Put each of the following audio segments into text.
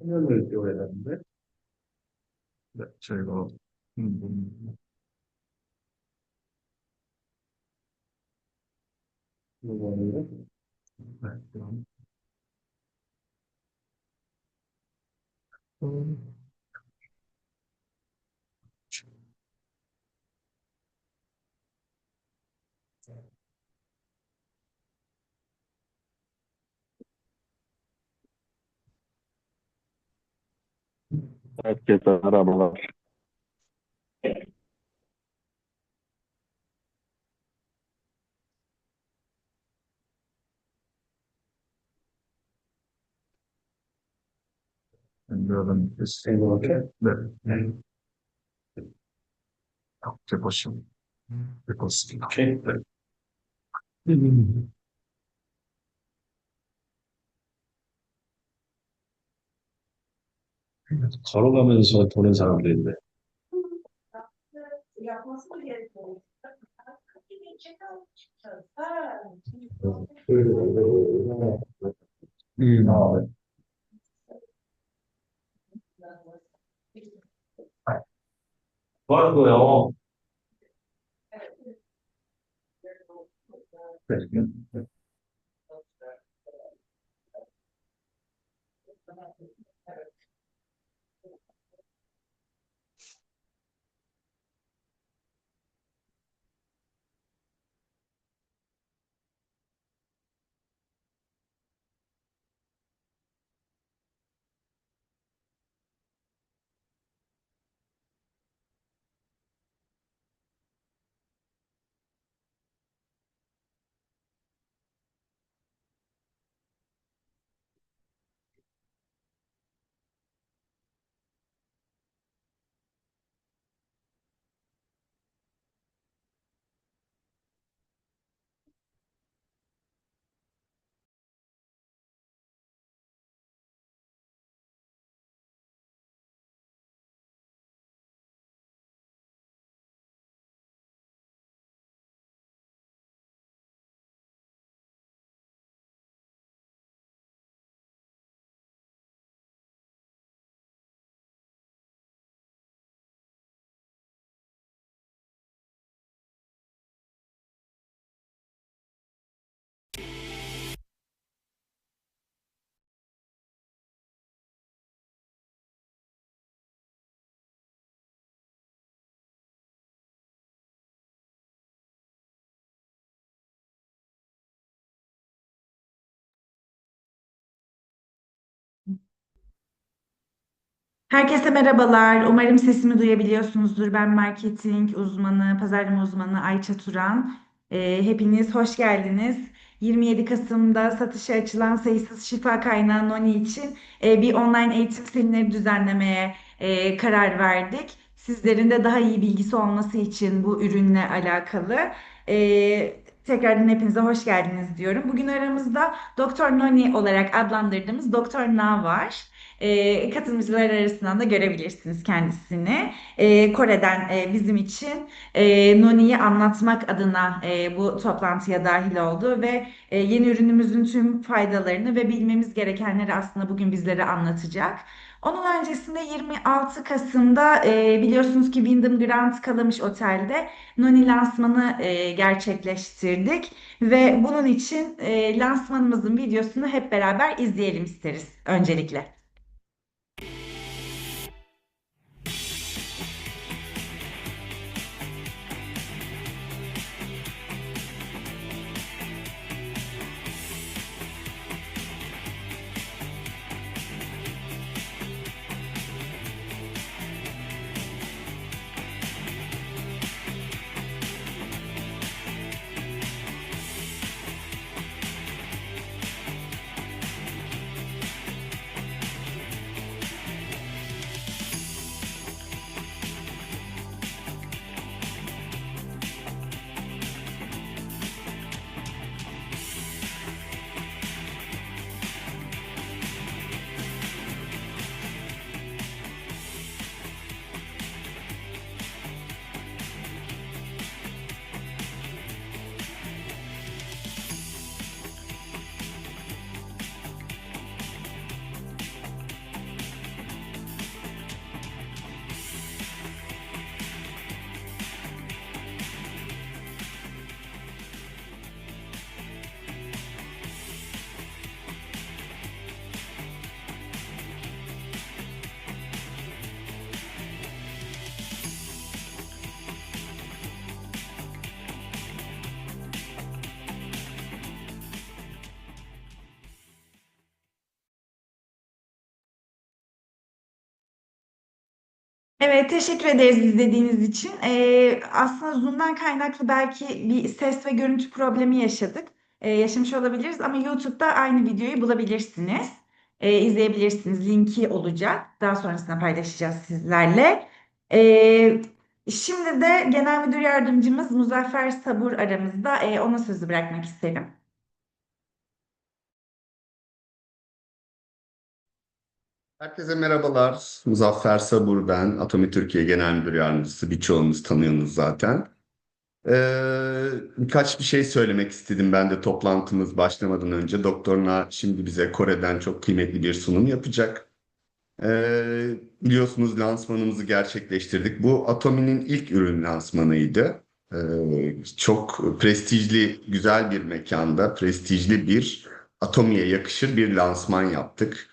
화면을 띄워야 되는데. 네, 저희가 이거는 네, 그럼 음, Herkese merhabalar. Bilmiyorum biz 이렇게. 네, 네. 제 보시면 될것습니다. 오케이. 네. 음, 걸어가면서 보는 사람도 있네. 아, 네. 뭐 하는 거예요? 네. Herkese merhabalar. Umarım sesimi duyabiliyorsunuzdur. Ben marketing uzmanı, pazarlama uzmanı Ayça Turan. Hepiniz hoş geldiniz. 27 Kasım'da satışa açılan sayısız şifa kaynağı Noni için bir online eğitim semineri düzenlemeye karar verdik. Sizlerin de daha iyi bilgisi olması için bu ürünle alakalı. Tekrardan hepinize hoş geldiniz diyorum. Bugün aramızda Doktor Noni olarak adlandırdığımız Doktor Na var. Katılımcılar arasından da görebilirsiniz kendisini. Kore'den bizim için Noni'yi anlatmak adına bu toplantıya dahil oldu ve yeni ürünümüzün tüm faydalarını ve bilmemiz gerekenleri aslında bugün bizlere anlatacak. Onun öncesinde 26 Kasım'da biliyorsunuz ki Wyndham Grand Kalamış Otel'de Noni lansmanı gerçekleştirdik ve bunun için lansmanımızın videosunu hep beraber izleyelim isteriz öncelikle. Evet, teşekkür ederiz izlediğiniz için. Aslında Zoom'dan kaynaklı belki bir ses ve görüntü problemi yaşadık. Yaşamış olabiliriz ama YouTube'da aynı videoyu bulabilirsiniz. İzleyebilirsiniz. Linki olacak. Daha sonrasında paylaşacağız sizlerle. Ee, Şimdi de Genel Müdür Yardımcımız Muzaffer Sabur aramızda. Ona sözü bırakmak isterim. Herkese merhabalar. Muzaffer Sabur ben. Atomi Türkiye Genel Müdür Yardımcısı. Birçoğunuz tanıyorsunuz zaten. Birkaç bir şey söylemek istedim ben de toplantımız başlamadan önce. Doktor Na şimdi bize Kore'den çok kıymetli bir sunum yapacak. Biliyorsunuz lansmanımızı gerçekleştirdik. Bu Atomi'nin ilk ürün lansmanıydı. Çok prestijli, güzel bir mekanda, prestijli bir Atomi'ye yakışır bir lansman yaptık.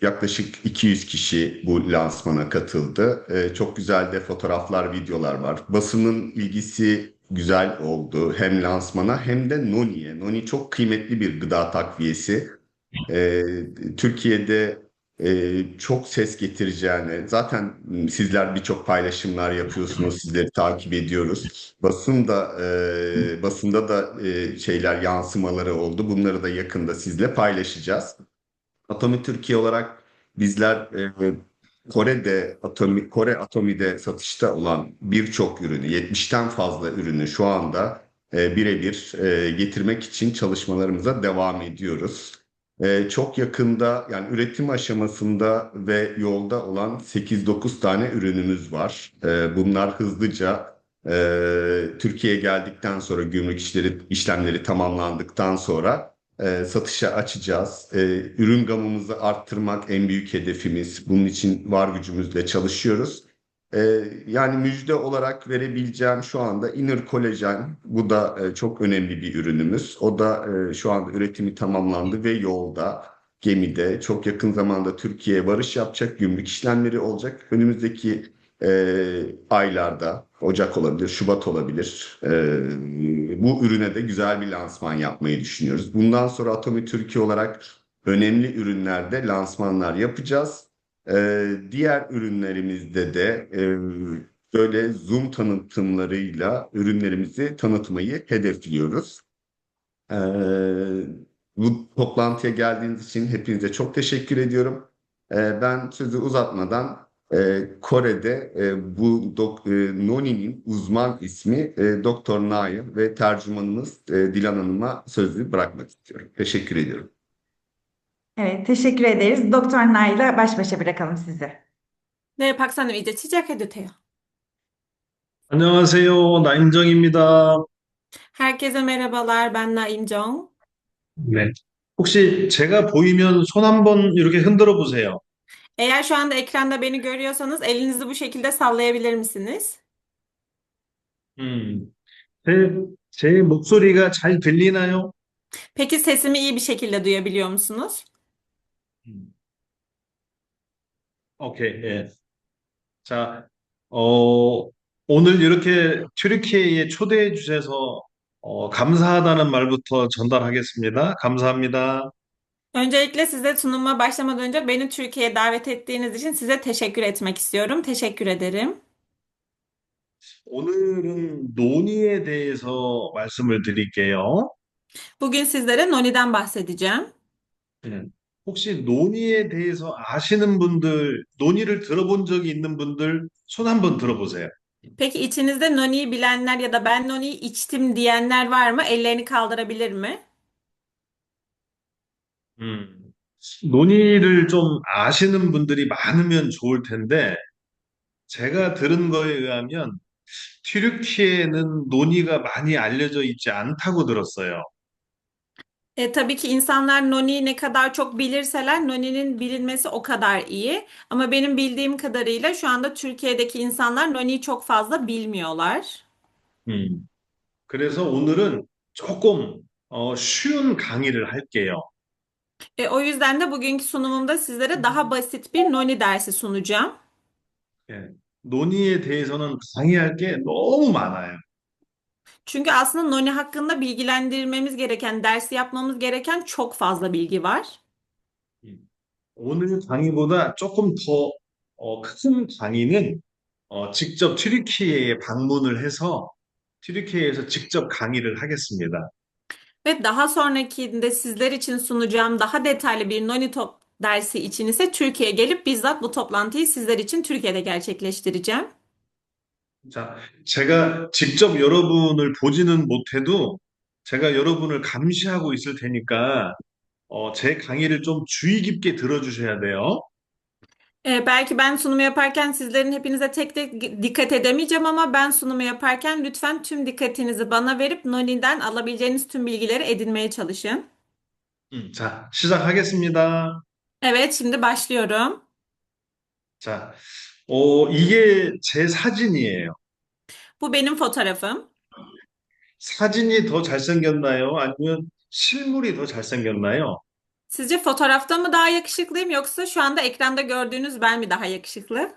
Yaklaşık 200 kişi bu lansmana katıldı. Çok güzel de fotoğraflar, videolar var. Basının ilgisi güzel oldu hem lansmana hem de Noni'ye. Noni çok kıymetli bir gıda takviyesi. Ee, Türkiye'de çok ses getireceğini, zaten sizler birçok paylaşımlar yapıyorsunuz, sizleri takip ediyoruz. Basında da şeyler yansımaları oldu. Bunları da yakında sizle paylaşacağız. Atomi Türkiye olarak bizler Kore Atomi'de satışta olan birçok ürünü, 70'ten fazla ürünü şu anda birebir getirmek için çalışmalarımıza devam ediyoruz. Çok yakında yani üretim aşamasında ve yolda olan 8-9 tane ürünümüz var. Bunlar hızlıca Türkiye'ye geldikten sonra işlemleri tamamlandıktan sonra satışa açacağız. Ürün gamımızı arttırmak en büyük hedefimiz. Bunun için var gücümüzle çalışıyoruz. Yani müjde olarak verebileceğim şu anda Inner Kolajen. Bu da çok önemli bir ürünümüz. O da şu anda üretimi tamamlandı ve yolda, gemide çok yakın zamanda Türkiye'ye varış yapacak, gümrük işlemleri olacak. Önümüzdeki aylarda, Ocak olabilir, Şubat olabilir. Bu ürüne de güzel bir lansman yapmayı düşünüyoruz. Bundan sonra Atomi Türkiye olarak önemli ürünlerde lansmanlar yapacağız. Diğer ürünlerimizde de böyle Zoom tanıtımlarıyla ürünlerimizi tanıtmayı hedefliyoruz. Ee, Bu toplantıya geldiğiniz için hepinize çok teşekkür ediyorum. Ben sözü uzatmadan Kore'de Noni'nin uzman ismi Doktor Nail ve tercümanımız Dilan Hanım'a sözü bırakmak istiyorum. Teşekkür ediyorum. Evet, teşekkür ederiz. Doktor Nail'le baş başa bırakalım sizi. 네, 박사님 이제 시작해도 돼요. 안녕하세요. 나임정입니다. Herkese merhabalar, ben Naim정. 네. 혹시 제가 보이면 손 한번 이렇게 흔들어 보세요. Eğer şu anda ekranda beni görüyorsanız elinizi bu şekilde sallayabilir misiniz? 음, 제, 제 목소리가 잘 들리나요? Peki sesimi iyi bir şekilde duyabiliyor musunuz? 음, 오케이, 예. 자, 어, 오늘 이렇게 튀르키예에 초대해 주셔서 감사하다는 말부터 전달하겠습니다. 감사합니다. Öncelikle size sunuma başlamadan önce beni Türkiye'ye davet ettiğiniz için size teşekkür etmek istiyorum. Teşekkür ederim. 오늘은 논의에 대해서 말씀을 드릴게요. Bugün sizlere Noni'den bahsedeceğim. 네. 혹시 논의에 대해서 아시는 분들, 논의를 들어본 적이 있는 분들 손 한번 들어보세요. Peki içinizde Noni'yi bilenler ya da ben Noni'yi içtim diyenler var mı? Ellerini kaldırabilir mi? 음, 논의를 좀 아시는 분들이 많으면 좋을 텐데, 제가 들은 거에 의하면 튀르키예는 논의가 많이 알려져 있지 않다고 들었어요. Tabii ki insanlar Noni'yi ne kadar çok bilirseler Noni'nin bilinmesi o kadar iyi. Ama benim bildiğim kadarıyla şu anda Türkiye'deki insanlar Noni'yi çok fazla bilmiyorlar. 음, 그래서 오늘은 조금 쉬운 강의를 할게요. O yüzden de bugünkü sunumumda sizlere daha basit bir Noni dersi sunacağım. 예, 논의에 대해서는 강의할 게 너무 많아요. Çünkü aslında Noni hakkında bilgilendirmemiz gereken, dersi yapmamız gereken çok fazla bilgi var. 오늘 강의보다 조금 더 큰 강의는 직접 튀르키예에 방문을 해서 튀르키예에서 직접 강의를 하겠습니다. Ve daha sonrakinde sizler için sunacağım daha detaylı bir Noni Top dersi için ise Türkiye'ye gelip bizzat bu toplantıyı sizler için Türkiye'de gerçekleştireceğim. 자, 제가 직접 여러분을 보지는 못해도 제가 여러분을 감시하고 있을 테니까 제 강의를 좀 주의 깊게 들어주셔야 돼요. Belki ben sunumu yaparken sizlerin hepinize tek tek dikkat edemeyeceğim ama ben sunumu yaparken lütfen tüm dikkatinizi bana verip Noni'den alabileceğiniz tüm bilgileri edinmeye çalışın. 자, 시작하겠습니다. Evet, şimdi başlıyorum. 자, 이게 제 사진이에요. Bu benim fotoğrafım. 사진이 더 잘생겼나요? 아니면 실물이 더 잘생겼나요? Sizce fotoğrafta mı daha yakışıklıyım yoksa şu anda ekranda gördüğünüz ben mi daha yakışıklı?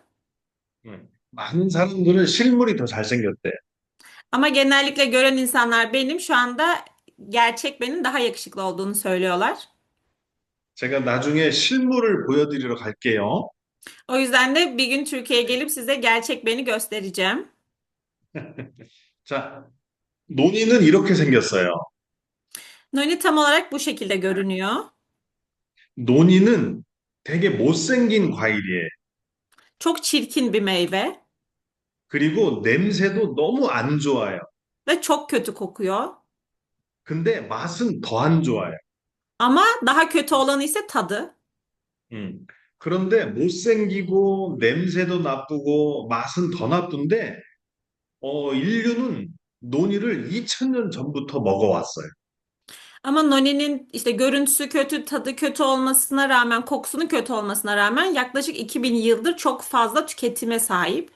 많은 사람들은 실물이 더 잘생겼대. Ama genellikle gören insanlar benim şu anda gerçek benim daha yakışıklı olduğunu söylüyorlar. 제가 나중에 실물을 보여드리러 갈게요. O yüzden de bir gün Türkiye'ye gelip size gerçek beni göstereceğim. 자, 논이는 이렇게 생겼어요. Noni tam olarak bu şekilde görünüyor. 논이는 되게 못생긴 과일이에요. Çok çirkin bir meyve 그리고 냄새도 너무 안 좋아요. ve çok kötü kokuyor. 근데 맛은 더 안 좋아요. Ama daha kötü olanı ise tadı. 음. 그런데 못생기고 냄새도 나쁘고 맛은 더 나쁜데 인류는 논이를 2000년 전부터 먹어왔어요. Ama Noni'nin işte görüntüsü kötü, tadı kötü olmasına rağmen, kokusunun kötü olmasına rağmen yaklaşık 2000 yıldır çok fazla tüketime sahip.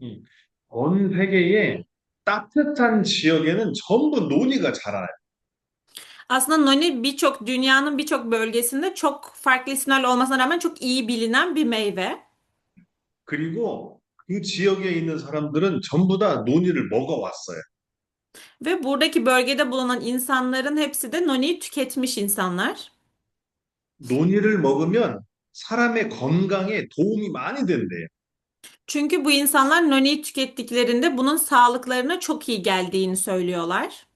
음. 전 세계의 따뜻한 지역에는 전부 논이가 자라요. Aslında Noni dünyanın birçok bölgesinde çok farklı isimlerle olmasına rağmen çok iyi bilinen bir meyve. 그리고 그 지역에 있는 사람들은 전부 다 논이를 먹어왔어요. Ve buradaki bölgede bulunan insanların hepsi de Noni'yi tüketmiş insanlar. 논이를 먹으면 사람의 건강에 도움이 많이 된대요. Çünkü bu insanlar Noni'yi tükettiklerinde bunun sağlıklarına çok iyi geldiğini söylüyorlar.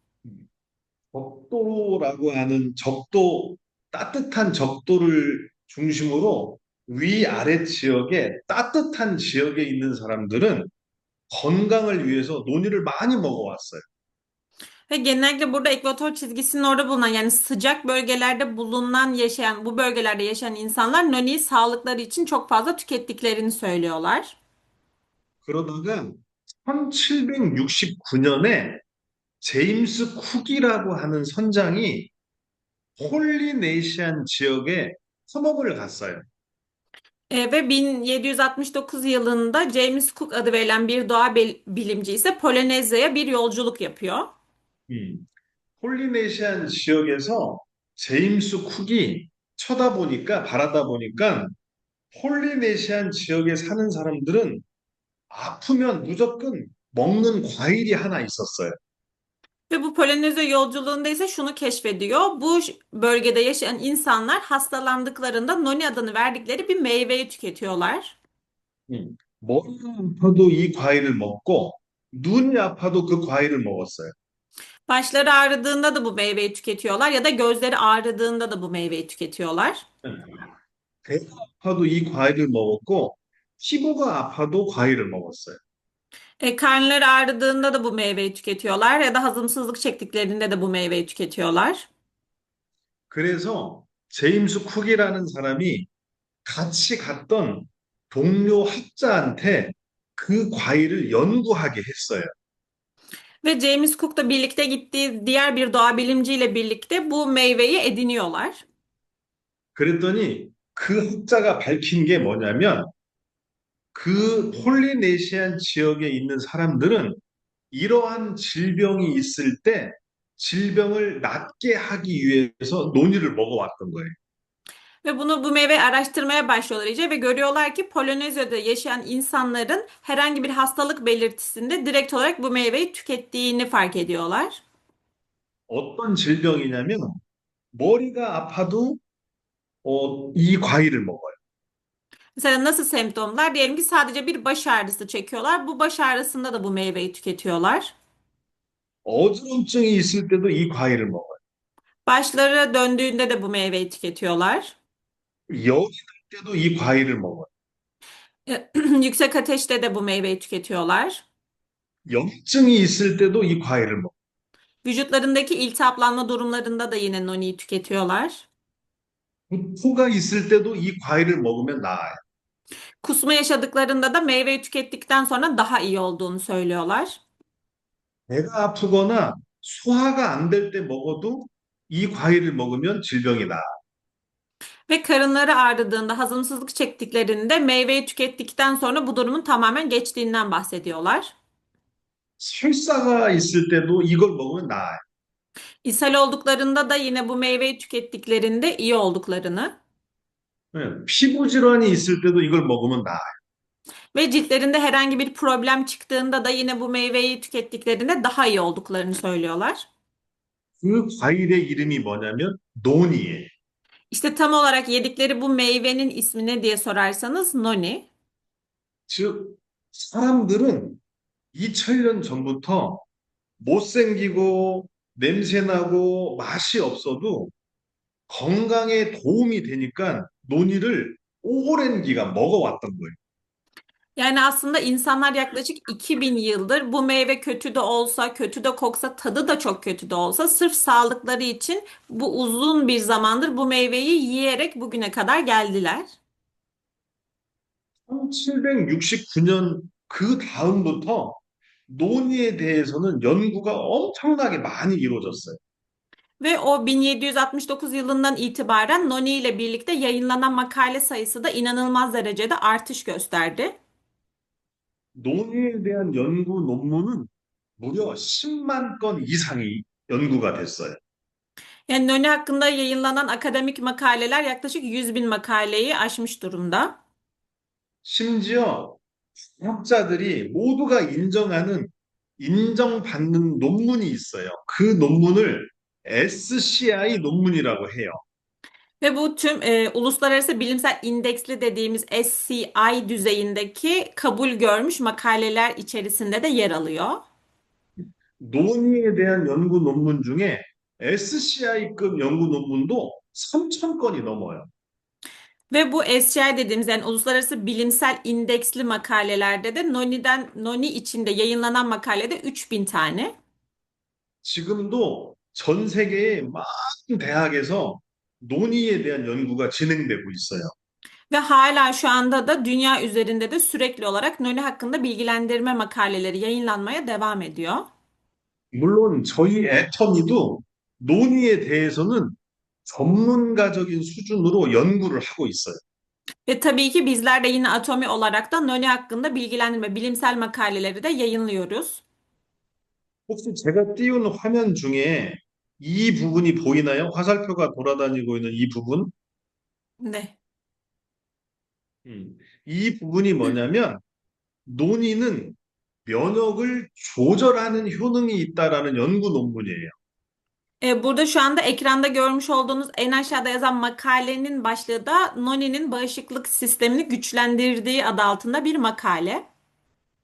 적도라고 하는 적도, 따뜻한 적도를 중심으로 위아래 지역에 따뜻한 지역에 있는 사람들은 건강을 위해서 논이를 많이 먹어왔어요. Ve genellikle burada ekvator çizgisinin orada bulunan yani sıcak bölgelerde bu bölgelerde yaşayan insanlar Noni'yi sağlıkları için çok fazla tükettiklerini söylüyorlar. 그러다가 1769년에 제임스 쿡이라고 하는 선장이 폴리네시안 지역에 탐험을 갔어요. Ve 1769 yılında James Cook adı verilen bir bilimci ise Polinezya'ya bir yolculuk yapıyor. 폴리네시안 지역에서 제임스 쿡이 바라다 보니까 폴리네시안 지역에 사는 사람들은 아프면 무조건 먹는 과일이 하나 있었어요. Ve bu Polinezya yolculuğunda ise şunu keşfediyor. Bu bölgede yaşayan insanlar hastalandıklarında Noni adını verdikleri bir meyveyi tüketiyorlar. 머리가 아파도 이 과일을 먹고 눈이 아파도 그 과일을 먹었어요. Başları ağrıdığında da bu meyveyi tüketiyorlar ya da gözleri ağrıdığında da bu meyveyi tüketiyorlar. 배가 아파도 이 과일을 먹었고 피부가 아파도 과일을 먹었어요. Karnları ağrıdığında da bu meyveyi tüketiyorlar ya da hazımsızlık çektiklerinde de bu meyveyi tüketiyorlar. 그래서 제임스 쿡이라는 사람이 같이 갔던 동료 학자한테 그 과일을 연구하게 했어요. Ve James Cook'la birlikte gittiği diğer bir doğa bilimciyle birlikte bu meyveyi ediniyorlar. 그랬더니 그 학자가 밝힌 게 뭐냐면 그 폴리네시안 지역에 있는 사람들은 이러한 질병이 있을 때 질병을 낫게 하기 위해서 논이를 먹어왔던 거예요. Ve bu meyveyi araştırmaya başlıyorlar iyice ve görüyorlar ki Polinezya'da yaşayan insanların herhangi bir hastalık belirtisinde direkt olarak bu meyveyi tükettiğini fark ediyorlar. 어떤 질병이냐면 머리가 아파도 이 과일을 먹어요. Mesela nasıl semptomlar? Diyelim ki sadece bir baş ağrısı çekiyorlar. Bu baş ağrısında da bu meyveyi tüketiyorlar. 어지럼증이 있을 때도 이 과일을 먹어요. Başları döndüğünde de bu meyveyi tüketiyorlar. 열이 날 때도 이 과일을 먹어요. Yüksek ateşte de bu meyveyi tüketiyorlar. 염증이 있을 때도 이 과일을 먹어요. Vücutlarındaki iltihaplanma durumlarında da yine noniyi tüketiyorlar. 구토가 있을 때도 이 과일을 먹으면 나아요. Kusma yaşadıklarında da meyveyi tükettikten sonra daha iyi olduğunu söylüyorlar. 배가 아프거나 소화가 안 될 때 먹어도 이 과일을 먹으면 질병이 나아요. Ve karınları ağrıdığında, hazımsızlık çektiklerinde meyveyi tükettikten sonra bu durumun tamamen geçtiğinden bahsediyorlar. 설사가 있을 때도 이걸 먹으면 나아요. İshal olduklarında da yine bu meyveyi tükettiklerinde iyi olduklarını 피부 질환이 있을 때도 이걸 먹으면 나아요. ve ciltlerinde herhangi bir problem çıktığında da yine bu meyveyi tükettiklerinde daha iyi olduklarını söylüyorlar. 그 과일의 이름이 뭐냐면 논이에요. İşte tam olarak yedikleri bu meyvenin ismi ne diye sorarsanız noni. 즉, 사람들은 2000년 전부터 못생기고 냄새나고 맛이 없어도 건강에 도움이 되니까 논이를 오랜 기간 먹어왔던 거예요. Yani aslında insanlar yaklaşık 2000 yıldır bu meyve kötü de olsa, kötü de koksa, tadı da çok kötü de olsa sırf sağlıkları için bu uzun bir zamandır bu meyveyi yiyerek bugüne kadar geldiler. 1769년 그 다음부터 논이에 대해서는 연구가 엄청나게 많이 이루어졌어요. Ve o 1769 yılından itibaren Noni ile birlikte yayınlanan makale sayısı da inanılmaz derecede artış gösterdi. 논의에 대한 연구 논문은 무려 10만 건 이상이 연구가 됐어요. Yani Noni hakkında yayınlanan akademik makaleler yaklaşık 100 bin makaleyi aşmış durumda. 심지어 학자들이 모두가 인정받는 논문이 있어요. 그 논문을 SCI 논문이라고 해요. Ve bu tüm uluslararası bilimsel indeksli dediğimiz SCI düzeyindeki kabul görmüş makaleler içerisinde de yer alıyor. 논의에 대한 연구 논문 중에 SCI급 연구 논문도 3천 건이 넘어요. Ve bu SCI dediğimiz yani uluslararası bilimsel indeksli makalelerde de Noni içinde yayınlanan makalede 3000 tane. 지금도 전 세계의 많은 대학에서 논의에 대한 연구가 진행되고 있어요. Ve hala şu anda da dünya üzerinde de sürekli olarak Noni hakkında bilgilendirme makaleleri yayınlanmaya devam ediyor. 물론 저희 애터미도 논의에 대해서는 전문가적인 수준으로 연구를 하고 있어요. Ve tabii ki bizler de yine Atomi olarak da Noni hakkında bilgilendirme, bilimsel makaleleri de yayınlıyoruz. 혹시 제가 띄운 화면 중에 이 부분이 보이나요? 화살표가 돌아다니고 있는 이 부분? Ne? 이 부분이 뭐냐면 논의는 면역을 조절하는 효능이 있다라는 연구 논문이에요. Burada şu anda ekranda görmüş olduğunuz en aşağıda yazan makalenin başlığı da Noni'nin bağışıklık sistemini güçlendirdiği adı altında bir makale.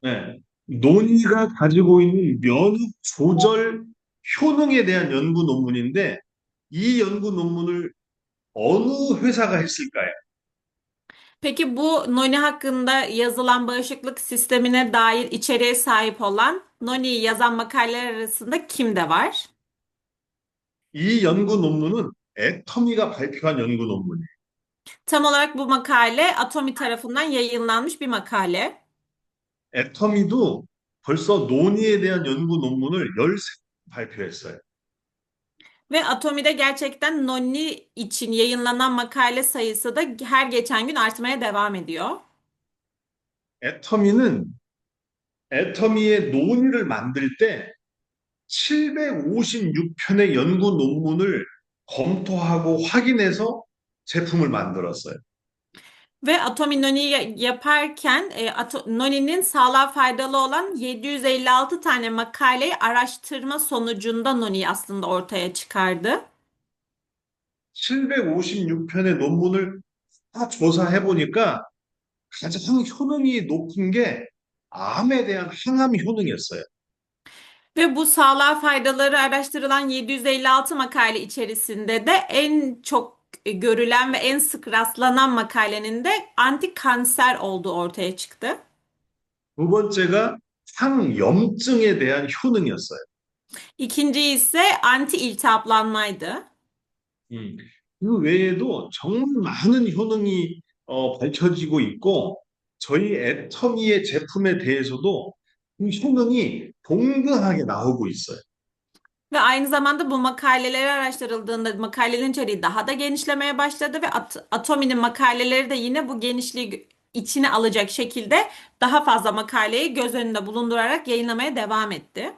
네. 논의가 가지고 있는 면역 조절 효능에 대한 연구 논문인데 이 연구 논문을 어느 회사가 했을까요? Peki bu Noni hakkında yazılan bağışıklık sistemine dair içeriğe sahip olan Noni'yi yazan makaleler arasında kim de var? 이 연구 논문은 애터미가 발표한 연구 논문이에요. Tam olarak bu makale Atomi tarafından yayınlanmış bir makale. 애터미도 벌써 논의에 대한 연구 논문을 13개 발표했어요. Ve Atomi'de gerçekten Noni için yayınlanan makale sayısı da her geçen gün artmaya devam ediyor. 애터미는 애터미의 논의를 만들 때 756편의 연구 논문을 검토하고 확인해서 제품을 만들었어요. Ve Atomi Noni'yi yaparken Noni'nin sağlığa faydalı olan 756 tane makaleyi araştırma sonucunda Noni'yi aslında ortaya çıkardı. 756편의 논문을 다 조사해 보니까 가장 효능이 높은 게 암에 대한 항암 효능이었어요. Ve bu sağlığa faydaları araştırılan 756 makale içerisinde de en çok görülen ve en sık rastlanan makalenin de anti kanser olduğu ortaya çıktı. 두 번째가 항염증에 대한 효능이었어요. İkinci ise anti iltihaplanmaydı. 음, 그 외에도 정말 많은 효능이 밝혀지고 있고, 저희 애터미의 제품에 대해서도 그 효능이 동등하게 나오고 있어요. Ve aynı zamanda bu makaleleri araştırıldığında makalelerin içeriği daha da genişlemeye başladı ve Atomi'nin makaleleri de yine bu genişliği içine alacak şekilde daha fazla makaleyi göz önünde bulundurarak yayınlamaya devam etti.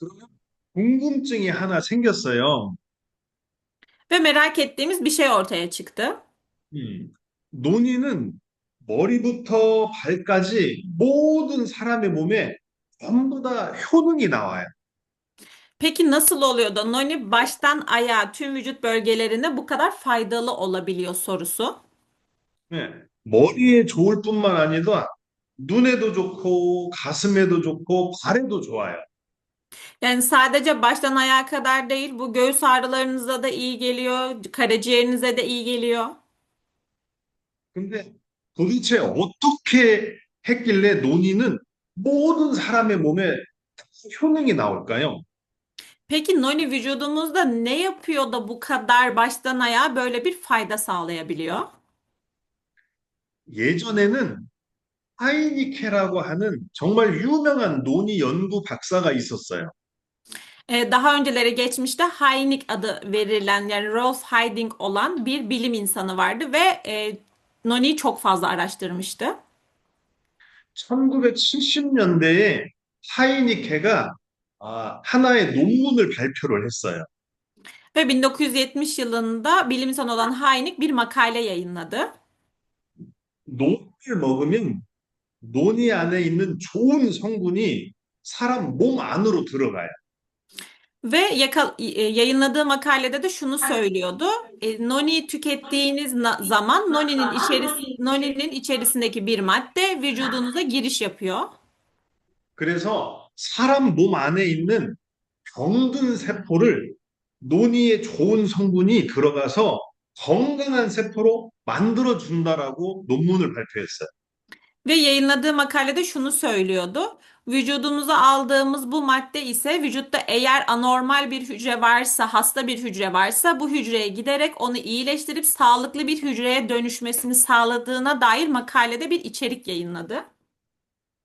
그러면 궁금증이 하나 생겼어요. Ve merak ettiğimiz bir şey ortaya çıktı. 논의는 머리부터 발까지 모든 사람의 몸에 전부 다 효능이 나와요. Peki nasıl oluyor da noni baştan ayağa tüm vücut bölgelerinde bu kadar faydalı olabiliyor sorusu. 네, 머리에 좋을 뿐만 아니라 눈에도 좋고 가슴에도 좋고 발에도 좋아요. Yani sadece baştan ayağa kadar değil, bu göğüs ağrılarınıza da iyi geliyor, karaciğerinize de iyi geliyor. 근데 도대체 어떻게 했길래 논의는 모든 사람의 몸에 효능이 나올까요? Peki noni vücudumuzda ne yapıyor da bu kadar baştan ayağa böyle bir fayda sağlayabiliyor? 예전에는 하이니케라고 하는 정말 유명한 논의 연구 박사가 있었어요. Daha önceleri geçmişte Hynek adı verilen yani Rolf Hyding olan bir bilim insanı vardı ve noniyi çok fazla araştırmıştı. 1970년대에 하이니케가 하나의 논문을 발표를 했어요. Ve 1970 yılında bilim insanı olan Hynek bir makale yayınladı. 논을 먹으면 논이 안에 있는 좋은 성분이 사람 몸 안으로 들어가요. Ve yayınladığı makalede de şunu söylüyordu. Noni tükettiğiniz zaman noninin içerisindeki bir madde vücudunuza giriş yapıyor. 그래서 사람 몸 안에 있는 병든 세포를 논이에 좋은 성분이 들어가서 건강한 세포로 만들어 준다라고 논문을 발표했어요. Ve yayınladığı makalede şunu söylüyordu. Vücudumuza aldığımız bu madde ise vücutta eğer anormal bir hücre varsa, hasta bir hücre varsa bu hücreye giderek onu iyileştirip sağlıklı bir hücreye dönüşmesini sağladığına dair makalede bir içerik yayınladı.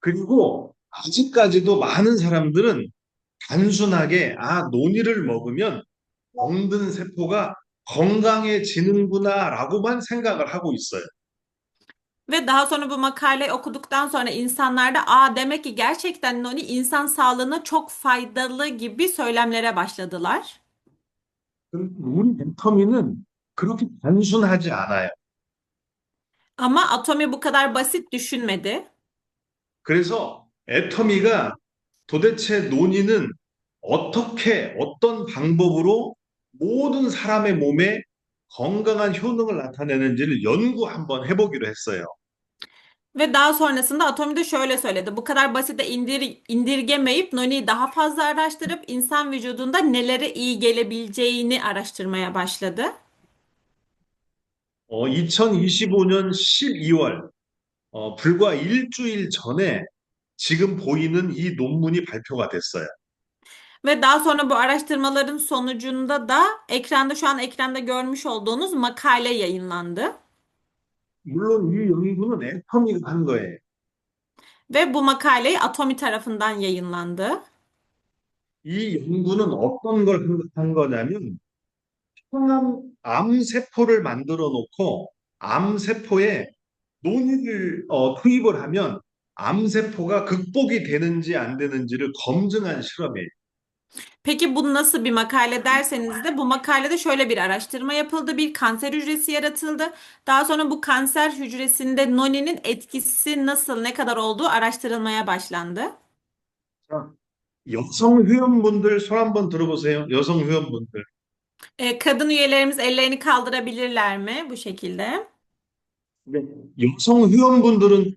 그리고 아직까지도 많은 사람들은 단순하게 논이를 먹으면 병든 세포가 건강해지는구나라고만 생각을 하고 있어요. Ve daha sonra bu makaleyi okuduktan sonra insanlarda demek ki gerçekten noni insan sağlığına çok faydalı gibi söylemlere başladılar. 우리 애터미는 그렇게 단순하지 않아요. Ama Atomi bu kadar basit düşünmedi. 그래서 애터미가 도대체 논의는 어떻게, 어떤 방법으로 모든 사람의 몸에 건강한 효능을 나타내는지를 연구 한번 해보기로 했어요. Ve daha sonrasında Atomi de şöyle söyledi. Bu kadar basite indirgemeyip Noni'yi daha fazla araştırıp insan vücudunda nelere iyi gelebileceğini araştırmaya başladı. 2025년 12월, 불과 일주일 전에 지금 보이는 이 논문이 발표가 됐어요. Ve daha sonra bu araştırmaların sonucunda da şu an ekranda görmüş olduğunuz makale yayınlandı. 물론 이 연구는 애터미가 한 거예요. Ve bu makaleyi Atomi tarafından yayınlandı. 이 연구는 어떤 걸 한 거냐면 암 세포를 만들어 놓고 암 세포에 논의를 투입을 하면 암 세포가 극복이 되는지 안 되는지를 검증한 실험이에요. Peki bu nasıl bir makale derseniz de bu makalede şöyle bir araştırma yapıldı. Bir kanser hücresi yaratıldı. Daha sonra bu kanser hücresinde noninin etkisi nasıl, ne kadar olduğu araştırılmaya başlandı. 자, 여성 회원분들 손 한번 들어보세요. 여성 회원분들. Kadın üyelerimiz ellerini kaldırabilirler mi bu şekilde? 근데 여성 회원분들은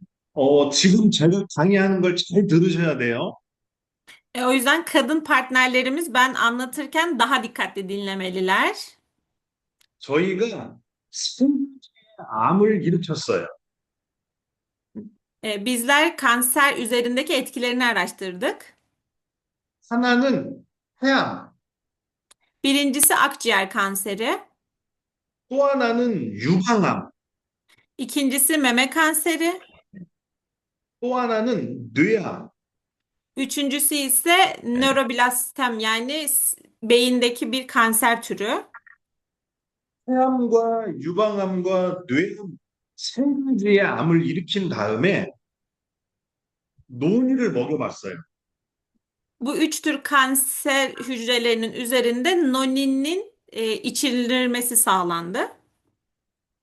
지금 제가 강의하는 걸 잘 들으셔야 돼요. O yüzden kadın partnerlerimiz ben anlatırken daha dikkatli dinlemeliler. 저희가 암을 일으켰어요. Bizler kanser üzerindeki etkilerini araştırdık. 하나는 폐암, Birincisi akciğer kanseri, 또 하나는 유방암, ikincisi meme kanseri, 또 하나는 뇌암. üçüncüsü ise nöroblastem yani beyindeki bir kanser türü. 폐암과 유방암과 뇌암 세 가지의 암을 일으킨 다음에 논이를 먹여봤어요. Bu üç tür kanser hücrelerinin üzerinde noninin içirilmesi sağlandı.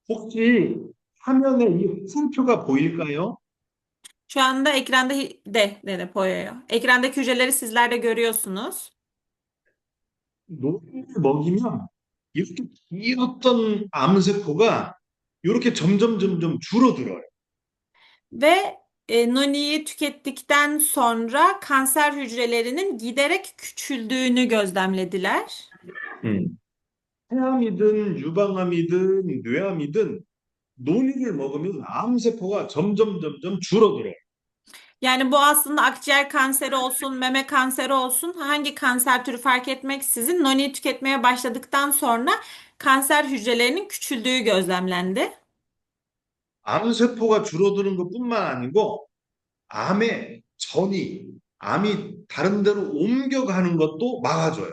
혹시 화면에 이 화살표가 보일까요? Şu anda ekranda de boyuyor. Ekrandaki hücreleri sizler de görüyorsunuz. 논이를 먹이면 이렇게 길었던 암세포가 이렇게 점점 줄어들어요. Ve noniyi tükettikten sonra kanser hücrelerinin giderek küçüldüğünü gözlemlediler. 음. 폐암이든 유방암이든 뇌암이든 논이를 먹으면 암세포가 점점 줄어들어요. Yani bu aslında akciğer kanseri olsun, meme kanseri olsun, hangi kanser türü fark etmeksizin noniyi tüketmeye başladıktan sonra kanser hücrelerinin küçüldüğü gözlemlendi. 암세포가 줄어드는 것뿐만 아니고 암의 전이, 암이 다른 데로 옮겨가는 것도 막아줘요.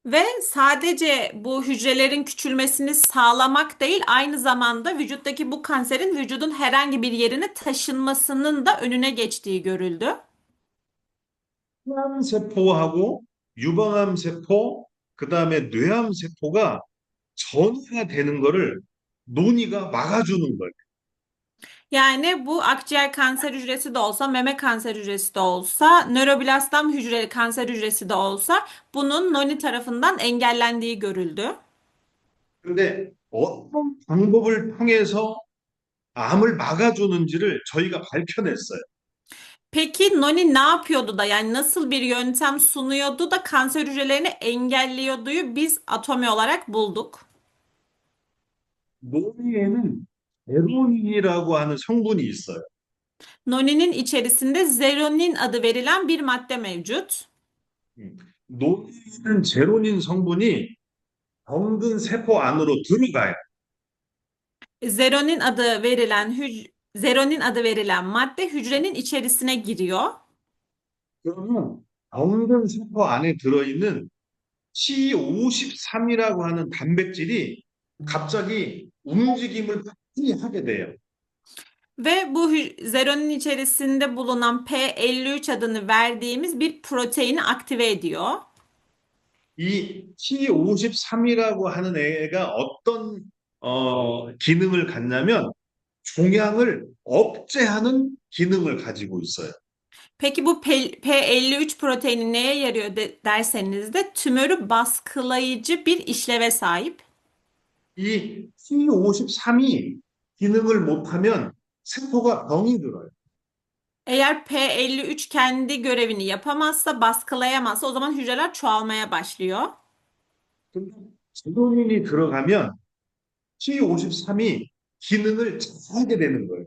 Ve sadece bu hücrelerin küçülmesini sağlamak değil, aynı zamanda vücuttaki bu kanserin vücudun herhangi bir yerine taşınmasının da önüne geçtiği görüldü. 폐암세포하고 유방암세포, 그 다음에 뇌암세포가 전이가 되는 거를 논이가 막아주는 거예요. Yani bu akciğer kanser hücresi de olsa, meme kanser hücresi de olsa, nöroblastam kanser hücresi de olsa bunun noni tarafından engellendiği görüldü. 근데 어떤 방법을 통해서 암을 막아주는지를 저희가 밝혀냈어요. Peki noni ne yapıyordu da yani nasıl bir yöntem sunuyordu da kanser hücrelerini engelliyorduyu biz atomi olarak bulduk. 논의에는 에로닌이라고 하는 성분이 있어요. Noninin içerisinde zeronin adı verilen bir madde mevcut. 논의는 제로닌 성분이 병든 세포 안으로 들어가요. Zeronin adı verilen madde hücrenin içerisine giriyor. 그러면 병든 세포 안에 들어있는 C53이라고 하는 단백질이 갑자기 움직임을 빨리 하게 돼요. Ve bu zeronin içerisinde bulunan P53 adını verdiğimiz bir proteini aktive ediyor. 이 C53이라고 하는 애가 어떤 기능을 갖냐면 종양을 억제하는 기능을 가지고 있어요. Peki bu P53 proteini neye yarıyor derseniz de tümörü baskılayıcı bir işleve sahip. 이 C53이 기능을 못하면 세포가 병이 들어요. Eğer P53 kendi görevini yapamazsa, baskılayamazsa o zaman hücreler çoğalmaya başlıyor. 근데 제로닌이 들어가면 C53이 기능을 잘하게 되는 거예요.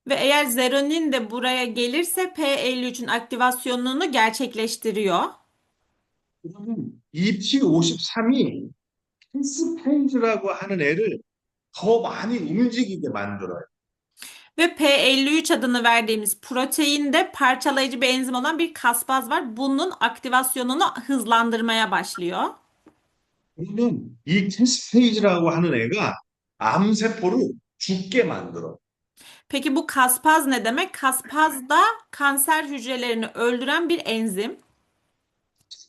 Ve eğer zeronin de buraya gelirse P53'ün aktivasyonunu gerçekleştiriyor. 그러면 이 P53이 패스페이지라고 하는 애를 더 많이 움직이게 만들어요. Ve P53 adını verdiğimiz proteinde parçalayıcı bir enzim olan bir kaspaz var. Bunun aktivasyonunu hızlandırmaya başlıyor. 그러면 이 캐스페이지라고 하는 애가 암세포를 죽게 만들어. Peki bu kaspaz ne demek? Kaspaz da kanser hücrelerini öldüren bir enzim.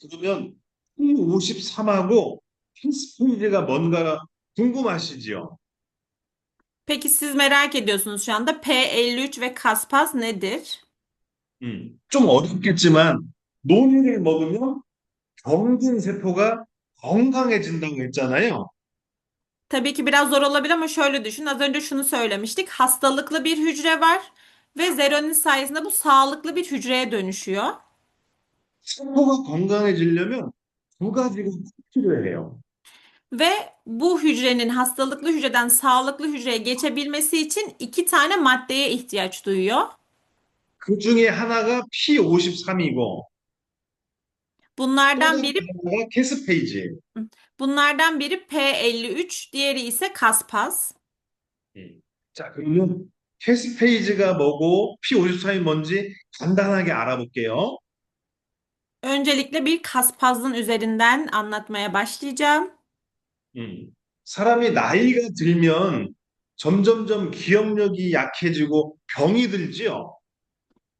그러면 P53하고 캐스페이지가 뭔가 궁금하시죠? Peki siz merak ediyorsunuz şu anda P53 ve kaspaz nedir? 좀 어렵겠지만 논이를 먹으면 병든 세포가 건강해진다고 했잖아요. Tabii ki biraz zor olabilir ama şöyle düşün. Az önce şunu söylemiştik. Hastalıklı bir hücre var ve zeronin sayesinde bu sağlıklı bir hücreye dönüşüyor. 세포가 건강해지려면 두 가지가 꼭 필요해요. Ve bu hücrenin hastalıklı hücreden sağlıklı hücreye geçebilmesi için iki tane maddeye ihtiyaç duyuyor. 그 중에 하나가 P53이고 또 Bunlardan 다른 biri 하나가 캐스페이지예요. bunlardan biri P53, diğeri ise kaspaz. 예. 자, 그러면 캐스페이지가 뭐고 P53이 뭔지 간단하게 알아볼게요. Öncelikle bir kaspazın üzerinden anlatmaya başlayacağım. 사람이 나이가 들면 점점점 기억력이 약해지고 병이 들지요.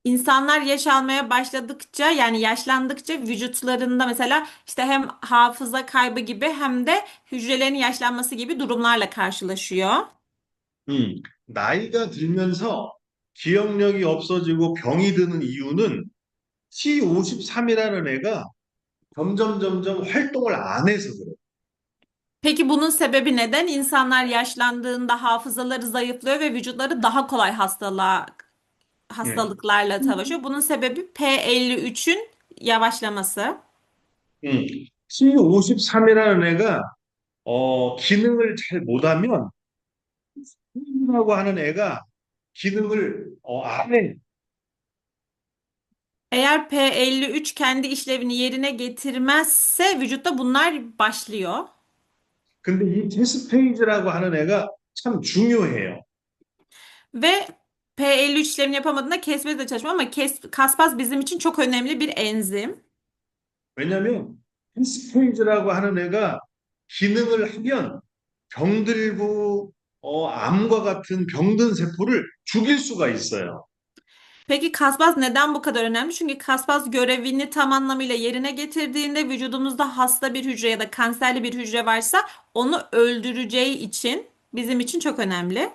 İnsanlar yaş almaya başladıkça yani yaşlandıkça vücutlarında mesela işte hem hafıza kaybı gibi hem de hücrelerin yaşlanması gibi durumlarla karşılaşıyor. 나이가 들면서 기억력이 없어지고 병이 드는 이유는 T53이라는 애가 점점 활동을 안 해서 그래요. Peki bunun sebebi neden? İnsanlar yaşlandığında hafızaları zayıflıyor ve vücutları daha kolay 예. hastalıklarla savaşıyor. Bunun sebebi P53'ün yavaşlaması. T53이라는 애가 기능을 잘 못하면 T라고 하는 애가 기능을 안 해. Eğer P53 kendi işlevini yerine getirmezse vücutta bunlar başlıyor. 근데 이 캐스페이지라고 하는 애가 참 중요해요. Ve P53 işlemini yapamadığında kesmesi de çalışmıyor ama kaspaz bizim için çok önemli bir enzim. 왜냐하면 캐스페이지라고 하는 애가 기능을 하면 병들고 암과 같은 병든 세포를 죽일 수가 있어요. Peki kaspaz neden bu kadar önemli? Çünkü kaspaz görevini tam anlamıyla yerine getirdiğinde vücudumuzda hasta bir hücre ya da kanserli bir hücre varsa onu öldüreceği için bizim için çok önemli.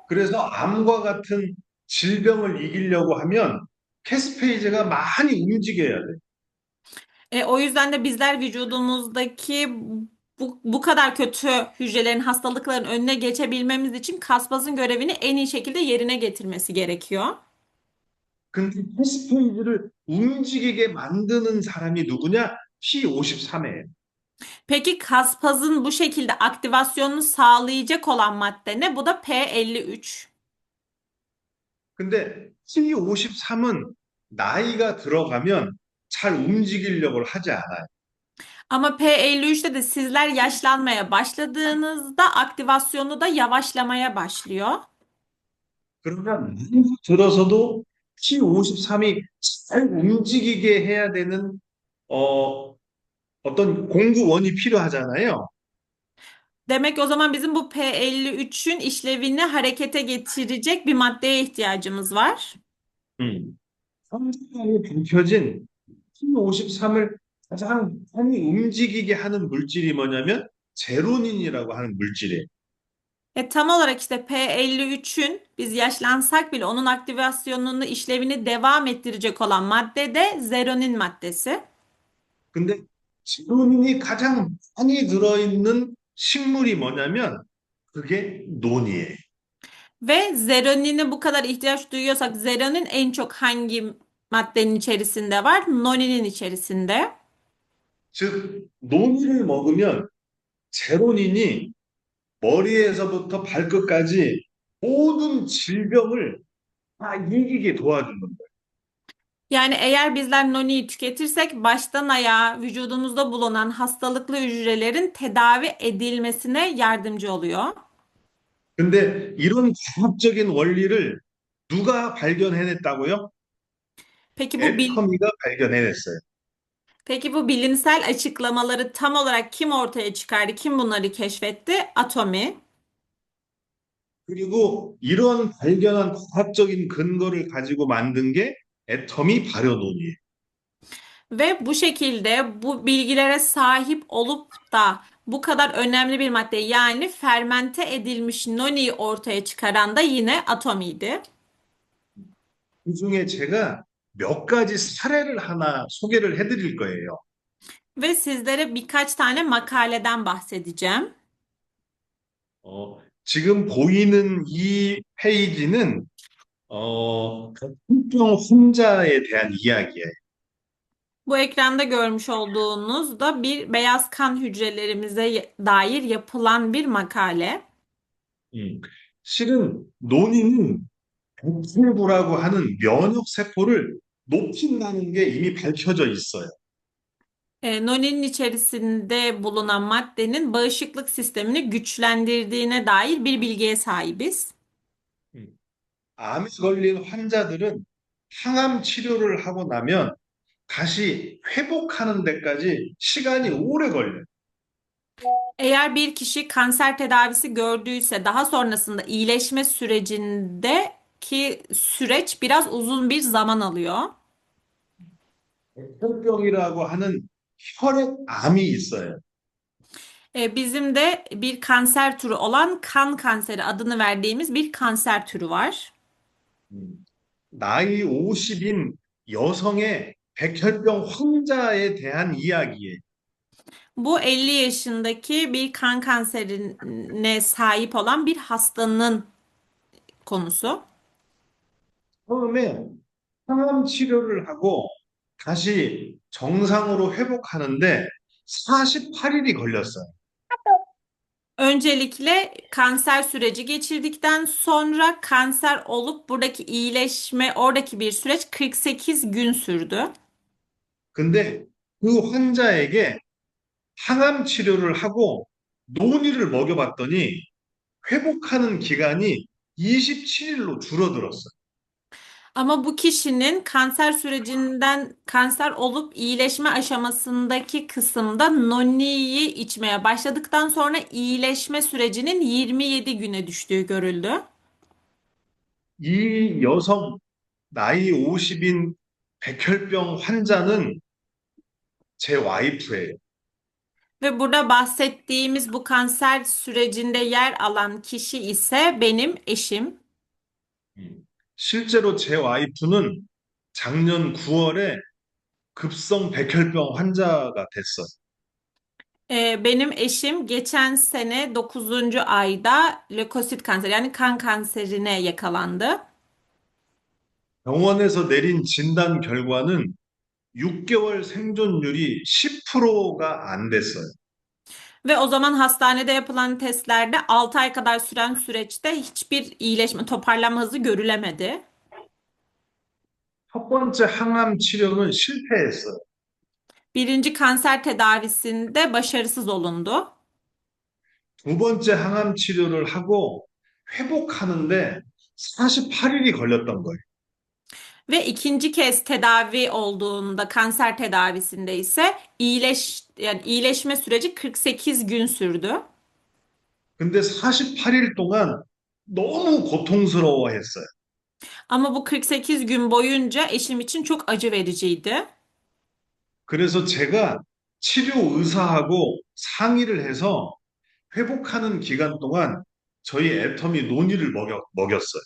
그래서 암과 같은 질병을 이기려고 하면 캐스페이지가 많이 움직여야 돼. O yüzden de bizler vücudumuzdaki bu kadar kötü hücrelerin hastalıkların önüne geçebilmemiz için kaspazın görevini en iyi şekilde yerine getirmesi gerekiyor. 근데 캐스페이지를 움직이게 만드는 사람이 누구냐? P53이에요. Peki kaspazın bu şekilde aktivasyonunu sağlayacak olan madde ne? Bu da P53. 근데 T53은 나이가 들어가면 잘 움직이려고 하지 않아요. Ama P53'te de sizler yaşlanmaya başladığınızda aktivasyonu da yavaşlamaya başlıyor. 그러면 나이가 들어서도 T53이 잘 움직이게 해야 되는 어, 어떤 공구원이 필요하잖아요. Demek o zaman bizim bu P53'ün işlevini harekete getirecek bir maddeye ihtiyacımız var. 성장이 밝혀진 P53을 가장 많이 움직이게 하는 물질이 뭐냐면 제로닌이라고 하는 물질이에요. Tam olarak işte P53'ün biz yaşlansak bile onun aktivasyonunu, işlevini devam ettirecek olan madde de zeronin maddesi. 근데 제로닌이 가장 많이 들어있는 식물이 뭐냐면 그게 논이에요. Ve zeronine bu kadar ihtiyaç duyuyorsak zeronin en çok hangi maddenin içerisinde var? Noninin içerisinde. 즉 논이를 먹으면 제로닌이 머리에서부터 발끝까지 모든 질병을 다 이기게 도와주는 거예요. Yani eğer bizler noniyi tüketirsek baştan ayağa vücudumuzda bulunan hastalıklı hücrelerin tedavi edilmesine yardımcı oluyor. 근데 이런 과학적인 원리를 누가 발견해냈다고요? Peki bu bil 애터미가 발견해냈어요. Peki bu bilimsel açıklamaları tam olarak kim ortaya çıkardı? Kim bunları keşfetti? Atomi. 그리고 이런 발견한 과학적인 근거를 가지고 만든 게 애터미 발효논이에요. Ve bu şekilde bu bilgilere sahip olup da bu kadar önemli bir madde yani fermente edilmiş noniyi ortaya çıkaran da yine atomiydi. 그중에 제가 몇 가지 사례를 하나 소개를 해드릴 거예요. Ve sizlere birkaç tane makaleden bahsedeceğim. 지금 보이는 이 페이지는 혈병 환자에 대한 이야기예요. Bu ekranda görmüş olduğunuz da bir beyaz kan hücrelerimize dair yapılan bir makale. 음, 실은 논의는 백혈구라고 하는 면역 세포를 높인다는 게 이미 밝혀져 있어요. Noni'nin içerisinde bulunan maddenin bağışıklık sistemini güçlendirdiğine dair bir bilgiye sahibiz. 음, 암에 걸린 환자들은 항암 치료를 하고 나면 다시 회복하는 데까지 시간이 오래 걸려요. Eğer bir kişi kanser tedavisi gördüyse daha sonrasında iyileşme sürecindeki süreç biraz uzun bir zaman alıyor. 백혈병이라고 하는 혈액암이 있어요. Bizim de bir kanser türü olan kan kanseri adını verdiğimiz bir kanser türü var. 음, 나이 50인 여성의 백혈병 환자에 대한 이야기예요. Bu 50 yaşındaki bir kan kanserine sahip olan bir hastanın konusu. 처음에 항암 치료를 하고 다시 정상으로 회복하는데 48일이 걸렸어요. Öncelikle kanser süreci geçirdikten sonra kanser olup buradaki iyileşme, oradaki bir süreç 48 gün sürdü. 근데 그 환자에게 항암 치료를 하고 논이를 먹여봤더니 회복하는 기간이 27일로 줄어들었어요. Ama bu kişinin kanser sürecinden kanser olup iyileşme aşamasındaki kısımda noniyi içmeye başladıktan sonra iyileşme sürecinin 27 güne düştüğü görüldü. 이 여성 나이 50인 백혈병 환자는 제 와이프예요. Ve burada bahsettiğimiz bu kanser sürecinde yer alan kişi ise benim eşim. 실제로 제 와이프는 작년 9월에 급성 백혈병 환자가 됐어요. Benim eşim geçen sene 9. ayda lökosit kanseri yani kan kanserine yakalandı. 병원에서 내린 진단 결과는 6개월 생존율이 10%가 안 됐어요. Ve o zaman hastanede yapılan testlerde 6 ay kadar süren süreçte hiçbir iyileşme, toparlanma hızı görülemedi. 첫 번째 항암 치료는 실패했어요. Birinci kanser tedavisinde başarısız olundu. 두 번째 항암 치료를 하고 회복하는데 48일이 걸렸던 거예요. Ve ikinci kez tedavi olduğunda kanser tedavisinde ise yani iyileşme süreci 48 gün sürdü. 근데 48일 동안 너무 고통스러워했어요. Ama bu 48 gün boyunca eşim için çok acı vericiydi. 그래서 제가 치료 의사하고 상의를 해서 회복하는 기간 동안 저희 애터미 논이를 먹였어요.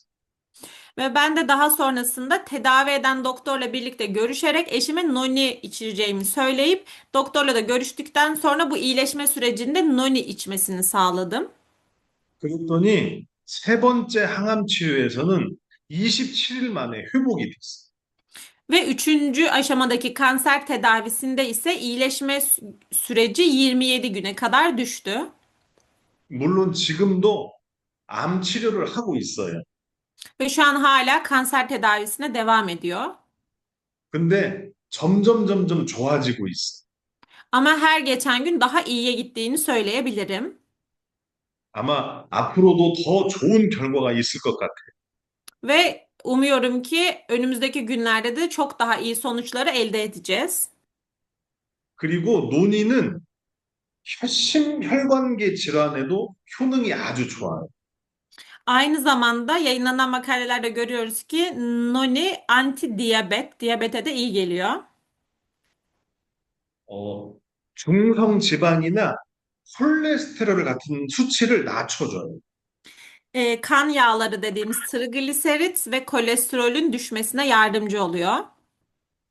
Ve ben de daha sonrasında tedavi eden doktorla birlikte görüşerek eşime noni içireceğimi söyleyip doktorla da görüştükten sonra bu iyileşme sürecinde noni içmesini sağladım. 그랬더니 세 번째 항암 치료에서는 27일 만에 회복이 됐어요. Ve üçüncü aşamadaki kanser tedavisinde ise iyileşme süreci 27 güne kadar düştü. 물론 지금도 암 치료를 하고 있어요. Ve şu an hala kanser tedavisine devam ediyor. 근데 점점 좋아지고 있어요. Ama her geçen gün daha iyiye gittiğini söyleyebilirim. 아마 앞으로도 더 좋은 결과가 있을 것 같아요. Ve umuyorum ki önümüzdeki günlerde de çok daha iyi sonuçları elde edeceğiz. 그리고 논의는 심혈관계 질환에도 효능이 아주 좋아요. Aynı zamanda yayınlanan makalelerde görüyoruz ki noni anti diyabete de iyi geliyor. 중성 지방이나 콜레스테롤 같은 수치를 낮춰줘요. Kan yağları dediğimiz trigliserit ve kolesterolün düşmesine yardımcı oluyor.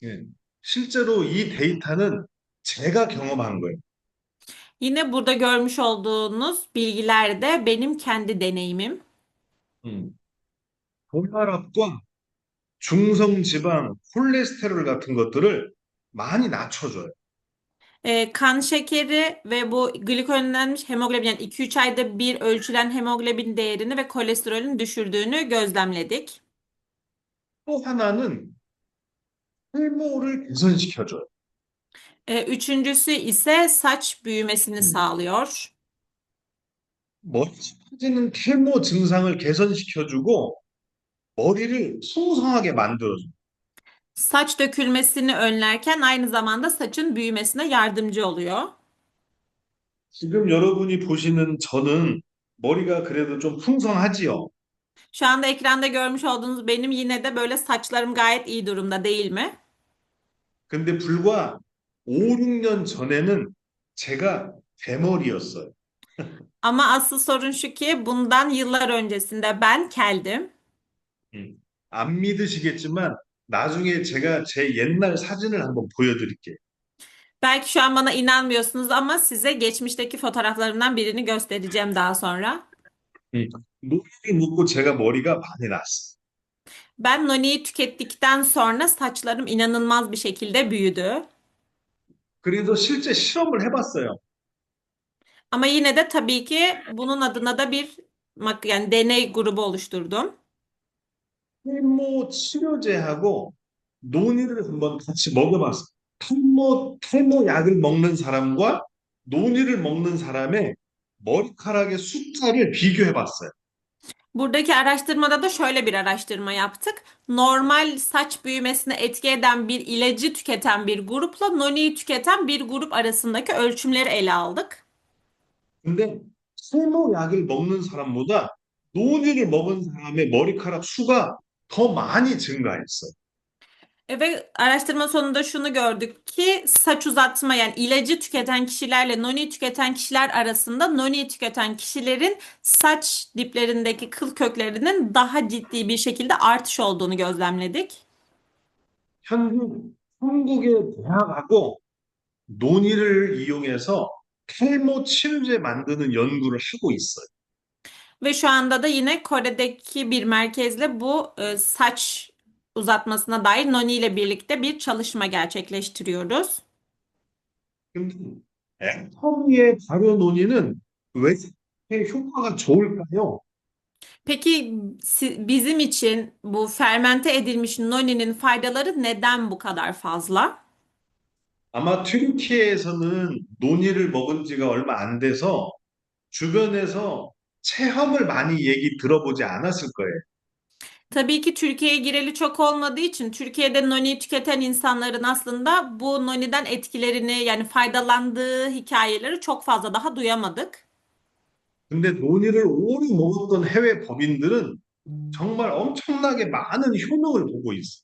예. 실제로 이 데이터는 제가 경험한 거예요. Yine burada görmüş olduğunuz bilgiler de benim kendi deneyimim. 음, 고혈압과 중성지방, 콜레스테롤 같은 것들을 많이 낮춰줘요. Kan şekeri ve bu glikozlenmiş hemoglobin yani 2-3 ayda bir ölçülen hemoglobin değerini ve kolesterolün düşürdüğünü gözlemledik. 또 하나는 탈모를 개선시켜줘요. Üçüncüsü ise saç büyümesini 음, sağlıyor. 머리 빠지는 탈모 증상을 개선시켜주고 머리를 풍성하게 만들어줘요. Saç dökülmesini önlerken aynı zamanda saçın büyümesine yardımcı oluyor. 지금 여러분이 보시는 저는 머리가 그래도 좀 풍성하지요. Şu anda ekranda görmüş olduğunuz benim yine de böyle saçlarım gayet iyi durumda değil mi? 근데 불과 5, 6년 전에는 제가 대머리였어요. Ama asıl sorun şu ki bundan yıllar öncesinde ben keldim. 안 믿으시겠지만 나중에 제가 제 옛날 사진을 한번 보여드릴게요. Belki şu an bana inanmıyorsunuz ama size geçmişteki fotoğraflarımdan birini göstereceğim daha sonra. 노력이 묻고 제가 머리가 많이 났어요. Ben Noni'yi tükettikten sonra saçlarım inanılmaz bir şekilde büyüdü. 그래서 실제 실험을 해봤어요. Ama yine de tabii ki bunun adına da bir yani deney grubu oluşturdum. 탈모 치료제하고 논의를 한번 같이 먹여봤어요. 탈모 약을 먹는 사람과 논의를 먹는 사람의 머리카락의 숫자를 비교해봤어요. Buradaki araştırmada da şöyle bir araştırma yaptık. Normal saç büyümesine etki eden bir ilacı tüketen bir grupla Noni'yi tüketen bir grup arasındaki ölçümleri ele aldık. 근데 탈모 약을 먹는 사람보다 논의를 먹은 사람의 머리카락 수가 더 많이 증가했어요. Ve araştırma sonunda şunu gördük ki saç uzatma yani ilacı tüketen kişilerle Noni tüketen kişiler arasında Noni tüketen kişilerin saç diplerindeki kıl köklerinin daha ciddi bir şekilde artış olduğunu gözlemledik. 한국의 대학하고 논의를 이용해서 탈모 치료제 만드는 연구를 하고 있어요. Ve şu anda da yine Kore'deki bir merkezle bu saç uzatmasına dair Noni ile birlikte bir çalışma gerçekleştiriyoruz. 근데 애터미의 발효 논의는 왜 이렇게 효과가 좋을까요? Peki bizim için bu fermente edilmiş Noni'nin faydaları neden bu kadar fazla? 아마 튀르키예에서는 논의를 먹은 지가 얼마 안 돼서 주변에서 체험을 많이 얘기 들어보지 않았을 거예요. Tabii ki Türkiye'ye gireli çok olmadığı için Türkiye'de Noni tüketen insanların aslında bu Noni'den etkilerini yani faydalandığı hikayeleri çok fazla daha duyamadık. 근데 논의를 오래 먹었던 해외 법인들은 정말 엄청나게 많은 효능을 보고 있어요.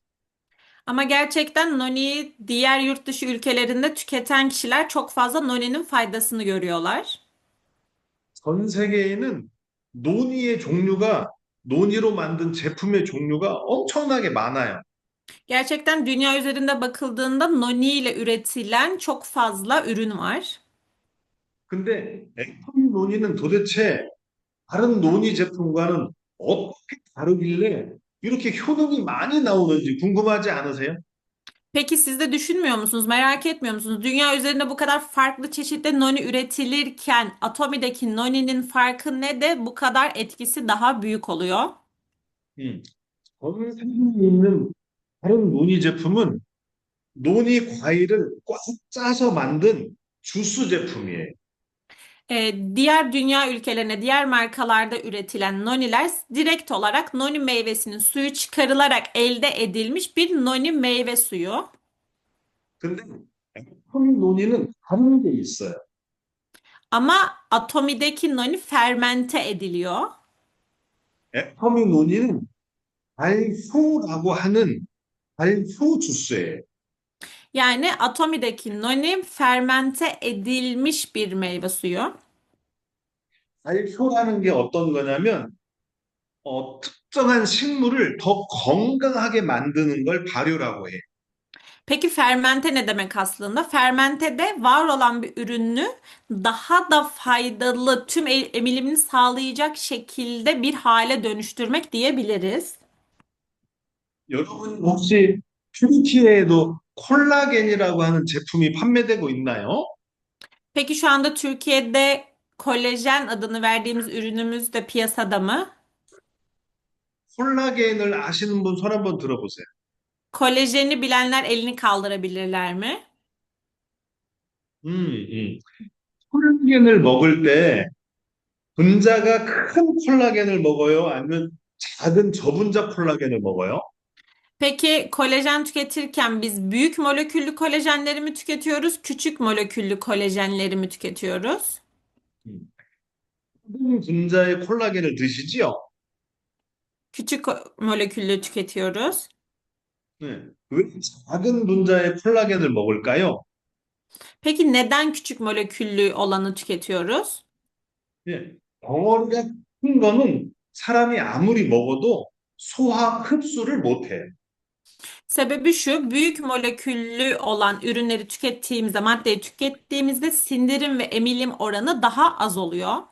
Ama gerçekten Noni'yi diğer yurt dışı ülkelerinde tüketen kişiler çok fazla Noni'nin faydasını görüyorlar. 전 세계에는 논의의 종류가, 논의로 만든 제품의 종류가 엄청나게 많아요. Gerçekten dünya üzerinde bakıldığında Noni ile üretilen çok fazla ürün var. 근데 애터미 논의는 도대체 다른 논의 제품과는 어떻게 다르길래 이렇게 효능이 많이 나오는지 궁금하지 않으세요? Peki siz de düşünmüyor musunuz, merak etmiyor musunuz? Dünya üzerinde bu kadar farklı çeşitli Noni üretilirken Atomi'deki Noni'nin farkı ne de bu kadar etkisi daha büyük oluyor? 음, 전 세계에 있는 다른 논의 제품은 논의 과일을 꽉 짜서 만든 주스 제품이에요. Diğer dünya ülkelerine, diğer markalarda üretilen Noni'ler direkt olarak Noni meyvesinin suyu çıkarılarak elde edilmiş bir Noni meyve suyu. 근데 애터미 논의는 다른 게 있어요. Ama Atomi'deki Noni fermente ediliyor. 애터미 논의는 발효라고 하는 발효 주스예요. Yani Atomi'deki Noni fermente edilmiş bir meyve suyu. 발효라는 게 어떤 거냐면 특정한 식물을 더 건강하게 만드는 걸 발효라고 해. Peki fermente ne demek aslında? Fermente de var olan bir ürünü daha da faydalı, tüm emilimini sağlayacak şekilde bir hale dönüştürmek diyebiliriz. 여러분 혹시 튀르키예에도 콜라겐이라고 하는 제품이 판매되고 있나요? Peki şu anda Türkiye'de kolajen adını verdiğimiz ürünümüz de piyasada mı? 콜라겐을 아시는 분 손 한번 들어보세요. Kolajeni bilenler elini kaldırabilirler mi? 음, 음. 콜라겐을 먹을 때 분자가 큰 콜라겐을 먹어요? 아니면 작은 저분자 콜라겐을 먹어요? Peki kolajen tüketirken biz büyük moleküllü kolajenleri mi tüketiyoruz, küçük moleküllü kolajenleri mi tüketiyoruz? 음. 작은 분자의 콜라겐을 드시지요? Küçük moleküllü tüketiyoruz. 네. 왜 작은 분자의 콜라겐을 먹을까요? Peki neden küçük moleküllü olanı tüketiyoruz? 예. 덩어리가 큰 거는 사람이 아무리 먹어도 소화 흡수를 못해요. Sebebi şu, büyük moleküllü olan ürünleri tükettiğimizde, maddeyi tükettiğimizde sindirim ve emilim oranı daha az oluyor.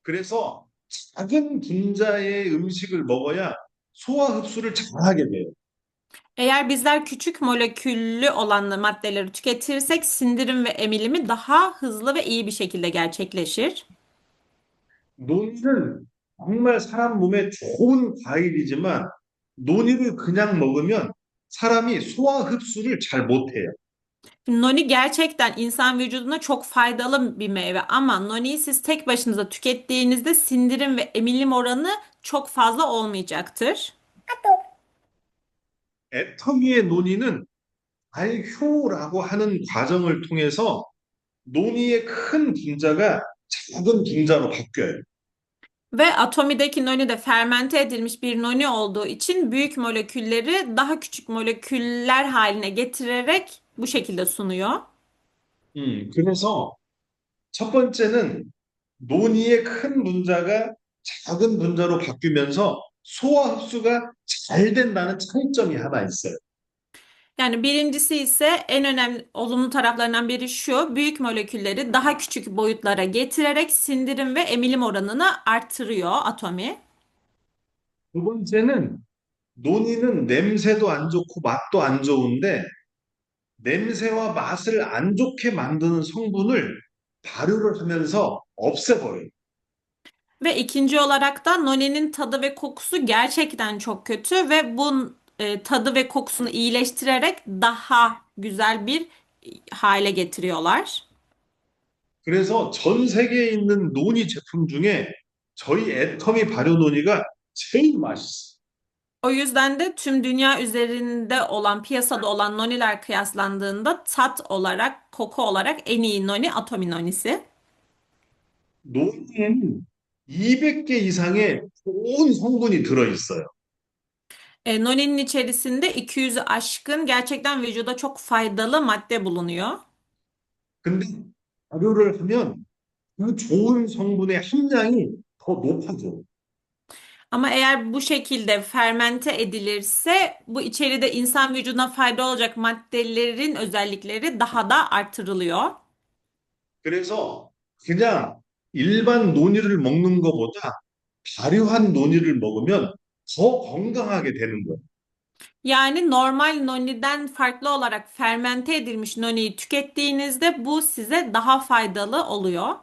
그래서 작은 분자의 음식을 먹어야 소화 흡수를 잘하게 돼요. Eğer bizler küçük moleküllü olan maddeleri tüketirsek sindirim ve emilimi daha hızlı ve iyi bir şekilde gerçekleşir. 논이는 정말 사람 몸에 좋은 과일이지만 논이를 그냥 먹으면 사람이 소화 흡수를 잘 못해요. Noni gerçekten insan vücuduna çok faydalı bir meyve ama noniyi siz tek başınıza tükettiğinizde sindirim ve emilim oranı çok fazla olmayacaktır. 애터미의 논이는 발효라고 하는 과정을 통해서 논이의 큰 분자가 작은 분자로 바뀌어요. Ve atomideki noni de fermente edilmiş bir noni olduğu için büyük molekülleri daha küçük moleküller haline getirerek bu şekilde sunuyor. 그래서 첫 번째는 논이의 큰 분자가 작은 분자로 바뀌면서 소화 흡수가 잘 된다는 차이점이 하나 있어요. Yani birincisi ise en önemli olumlu taraflarından biri şu, büyük molekülleri daha küçük boyutlara getirerek sindirim ve emilim oranını arttırıyor atomi. 두 번째는 논이는 냄새도 안 좋고 맛도 안 좋은데 냄새와 맛을 안 좋게 만드는 성분을 발효를 하면서 없애버려요. Ve ikinci olarak da noninin tadı ve kokusu gerçekten çok kötü ve bu tadı ve kokusunu iyileştirerek daha güzel bir hale getiriyorlar. 그래서 전 세계에 있는 논이 제품 중에 저희 애터미 발효 논이가 제일 맛있어요. O yüzden de tüm dünya üzerinde olan, piyasada olan noniler kıyaslandığında tat olarak, koku olarak en iyi noni atomi nonisi. 논에는 200개 이상의 좋은 성분이 들어있어요. Noni'nin içerisinde 200'ü aşkın gerçekten vücuda çok faydalı madde bulunuyor. 근데 발효를 하면 그 좋은 성분의 함량이 더 높아져요. Ama eğer bu şekilde fermente edilirse bu içeride insan vücuduna fayda olacak maddelerin özellikleri daha da artırılıyor. 그래서 그냥 일반 논이를 먹는 것보다 발효한 논이를 먹으면 더 건강하게 되는 거예요. Yani normal noniden farklı olarak fermente edilmiş noniyi tükettiğinizde bu size daha faydalı oluyor.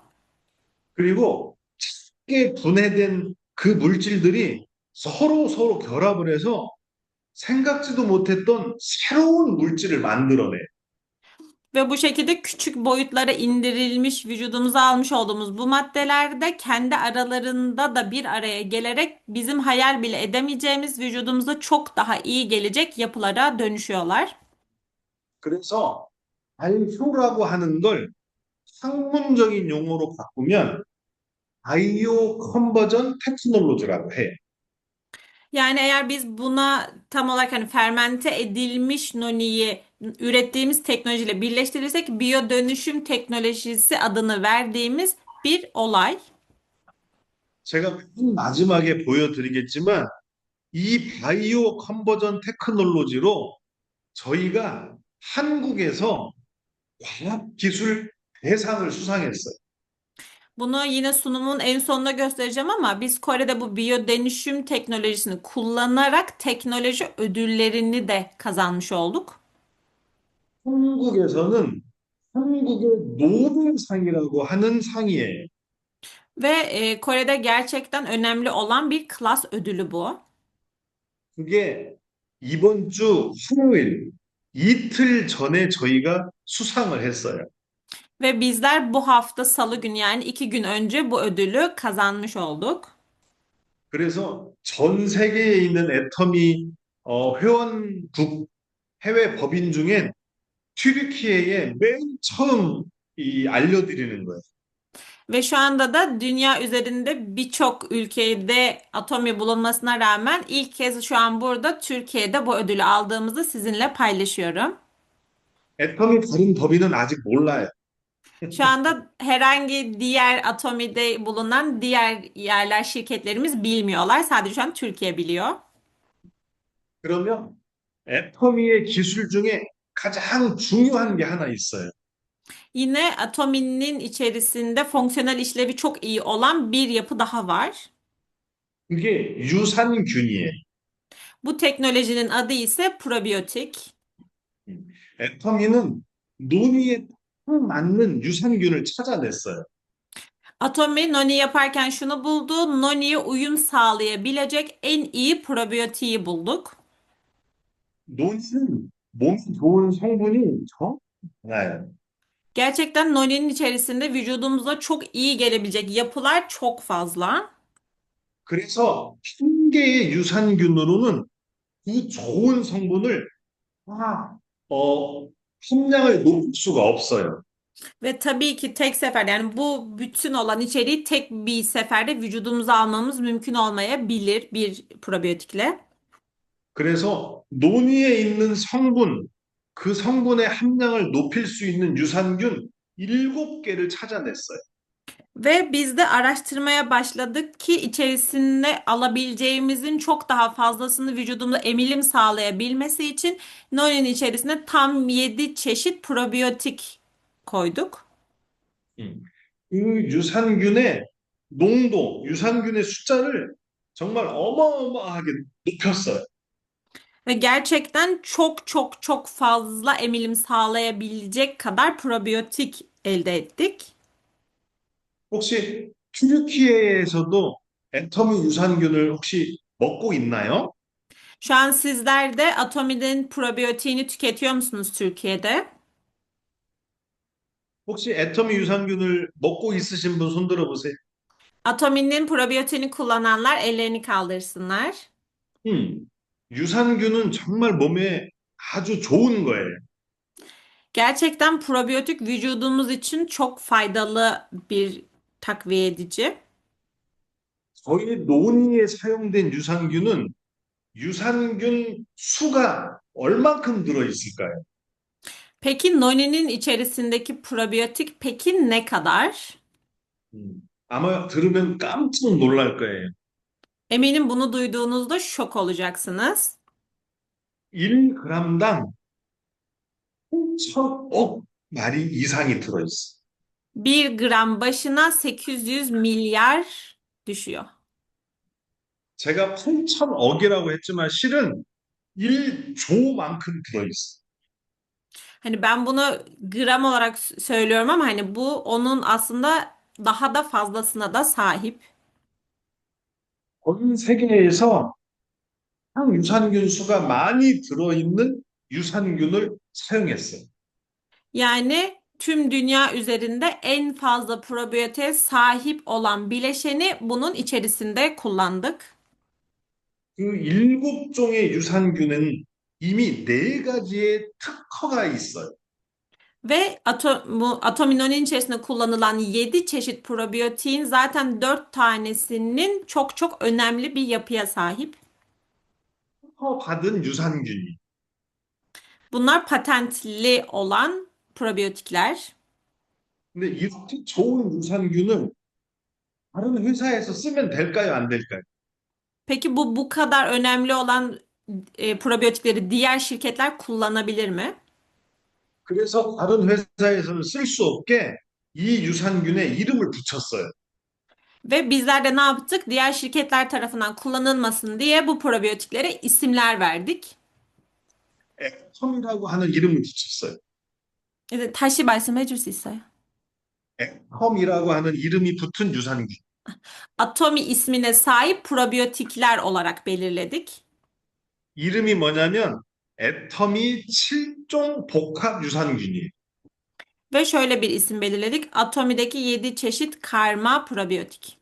그리고 작게 분해된 그 물질들이 서로 결합을 해서 생각지도 못했던 새로운 물질을 만들어내요. Ve bu şekilde küçük boyutlara indirilmiş vücudumuza almış olduğumuz bu maddeler de kendi aralarında da bir araya gelerek bizim hayal bile edemeyeceğimiz vücudumuza çok daha iyi gelecek yapılara dönüşüyorlar. 그래서 발효라고 하는 걸 학문적인 용어로 바꾸면 바이오 컨버전 테크놀로지라고 해요. Yani eğer biz buna tam olarak hani fermente edilmiş noniyi ürettiğimiz teknolojiyle birleştirirsek biyo dönüşüm teknolojisi adını verdiğimiz bir olay. 제가 맨 마지막에 보여드리겠지만 이 바이오 컨버전 테크놀로지로 저희가 한국에서 과학기술 대상을 수상했어요. Bunu yine sunumun en sonunda göstereceğim ama biz Kore'de bu biyodönüşüm teknolojisini kullanarak teknoloji ödüllerini de kazanmış olduk. 한국에서는 한국의 노벨상이라고 하는 상이에요. Ve Kore'de gerçekten önemli olan bir klas ödülü bu. 그게 이번 주 화요일 이틀 전에 저희가 수상을 했어요. Ve bizler bu hafta Salı günü yani 2 gün önce bu ödülü kazanmış olduk. 그래서 전 세계에 있는 애터미 회원국 해외 법인 중엔 튀르키예에 맨 처음 알려드리는 거예요. Ve şu anda da dünya üzerinde birçok ülkede atomi bulunmasına rağmen ilk kez şu an burada Türkiye'de bu ödülü aldığımızı sizinle paylaşıyorum. 애터미 다른 법인은 아직 몰라요. Şu anda herhangi diğer atomide bulunan diğer yerler şirketlerimiz bilmiyorlar. Sadece şu an Türkiye biliyor. 그러면 애터미의 기술 중에 가장 중요한 게 하나 있어요. Yine atominin içerisinde fonksiyonel işlevi çok iyi olan bir yapı daha var. 그게 유산균이에요. Bu teknolojinin adı ise probiyotik. 애터미는 논의에 딱 맞는 유산균을 찾아냈어요. Atomi noni yaparken şunu buldu. Noni'ye uyum sağlayabilecek en iyi probiyotiği bulduk. 논의는 몸에 좋은 성분이 정말 많아요. Gerçekten noni'nin içerisinde vücudumuza çok iyi gelebilecek yapılar çok fazla. 그래서 한 개의 유산균으로는 그 좋은 성분을 다, 함량을 높일 수가 없어요. Ve tabii ki tek sefer yani bu bütün olan içeriği tek bir seferde vücudumuza almamız mümkün olmayabilir bir probiyotikle. 그래서 논의에 있는 성분, 그 성분의 함량을 높일 수 있는 유산균 7개를 찾아냈어요. Ve biz de araştırmaya başladık ki içerisinde alabileceğimizin çok daha fazlasını vücudumuza emilim sağlayabilmesi için Noni'nin içerisine tam 7 çeşit probiyotik koyduk. 그 유산균의 농도, 유산균의 숫자를 정말 어마어마하게 높였어요. Ve gerçekten çok çok çok fazla emilim sağlayabilecek kadar probiyotik elde ettik. 혹시 튀르키예에서도 애터미 유산균을 혹시 먹고 있나요? Şu an sizler de Atomi'nin probiyotiğini tüketiyor musunuz Türkiye'de? 혹시 애터미 유산균을 먹고 있으신 분 손 들어보세요. Atomi'nin probiyotiğini kullananlar ellerini kaldırsınlar. 유산균은 정말 몸에 아주 좋은 거예요. Gerçekten probiyotik vücudumuz için çok faydalı bir takviye edici. 저희 논의에 사용된 유산균은 유산균 수가 얼만큼 들어있을까요? Peki Noni'nin içerisindeki probiyotik peki ne kadar? 아마 들으면 깜짝 놀랄 거예요. Eminim bunu duyduğunuzda şok olacaksınız. 1g당 8천억 마리 이상이 들어있어요. 1 gram başına 800 milyar düşüyor. 제가 8천억이라고 했지만 실은 1조만큼 들어있어요. Hani ben bunu gram olarak söylüyorum ama hani bu onun aslında daha da fazlasına da sahip. 전 세계에서 가장 유산균 수가 많이 들어있는 유산균을 사용했어요. Yani tüm dünya üzerinde en fazla probiyotiğe sahip olan bileşeni bunun içerisinde kullandık. 그 7종의 유산균은 이미 4가지의 특허가 있어요. Ve atominonin içerisinde kullanılan 7 çeşit probiyotiğin zaten 4 tanesinin çok çok önemli bir yapıya sahip. 특허받은 유산균이. Bunlar patentli olan probiyotikler. 근데 이렇게 좋은 유산균을 다른 회사에서 쓰면 될까요, 안 될까요? Peki bu kadar önemli olan probiyotikleri diğer şirketler kullanabilir mi? 그래서 다른 회사에서는 쓸 수 없게 이 유산균에 이름을 붙였어요. Ve bizler de ne yaptık? Diğer şirketler tarafından kullanılmasın diye bu probiyotiklere isimler verdik. 액텀이라고 하는 이름을 붙였어요. 다시 말씀해 줄 수 있어요? 액텀이라고 하는 이름이 붙은 유산균. Atomi ismine sahip probiyotikler olarak belirledik. 이름이 뭐냐면 애터미 7종 복합 유산균이에요. Ve şöyle bir isim belirledik. Atomi'deki 7 çeşit karma probiyotik.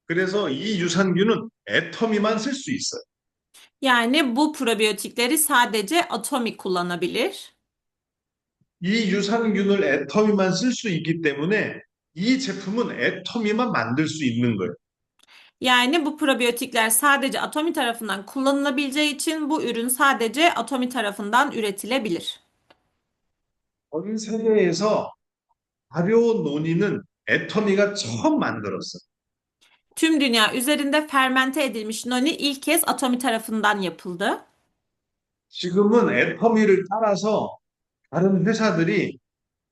그래서 이 유산균은 애터미만 쓸 수 있어요. Yani bu probiyotikleri sadece Atomi kullanabilir. 이 유산균을 애터미만 쓸 수 있기 때문에 이 제품은 애터미만 만들 수 있는 거예요. Yani bu probiyotikler sadece Atomi tarafından kullanılabileceği için bu ürün sadece Atomi tarafından üretilebilir. 전 세계에서 발효 논의는 애터미가 처음 만들었어요. Tüm dünya üzerinde fermente edilmiş noni ilk kez Atomi tarafından yapıldı. 지금은 애터미를 따라서 다른 회사들이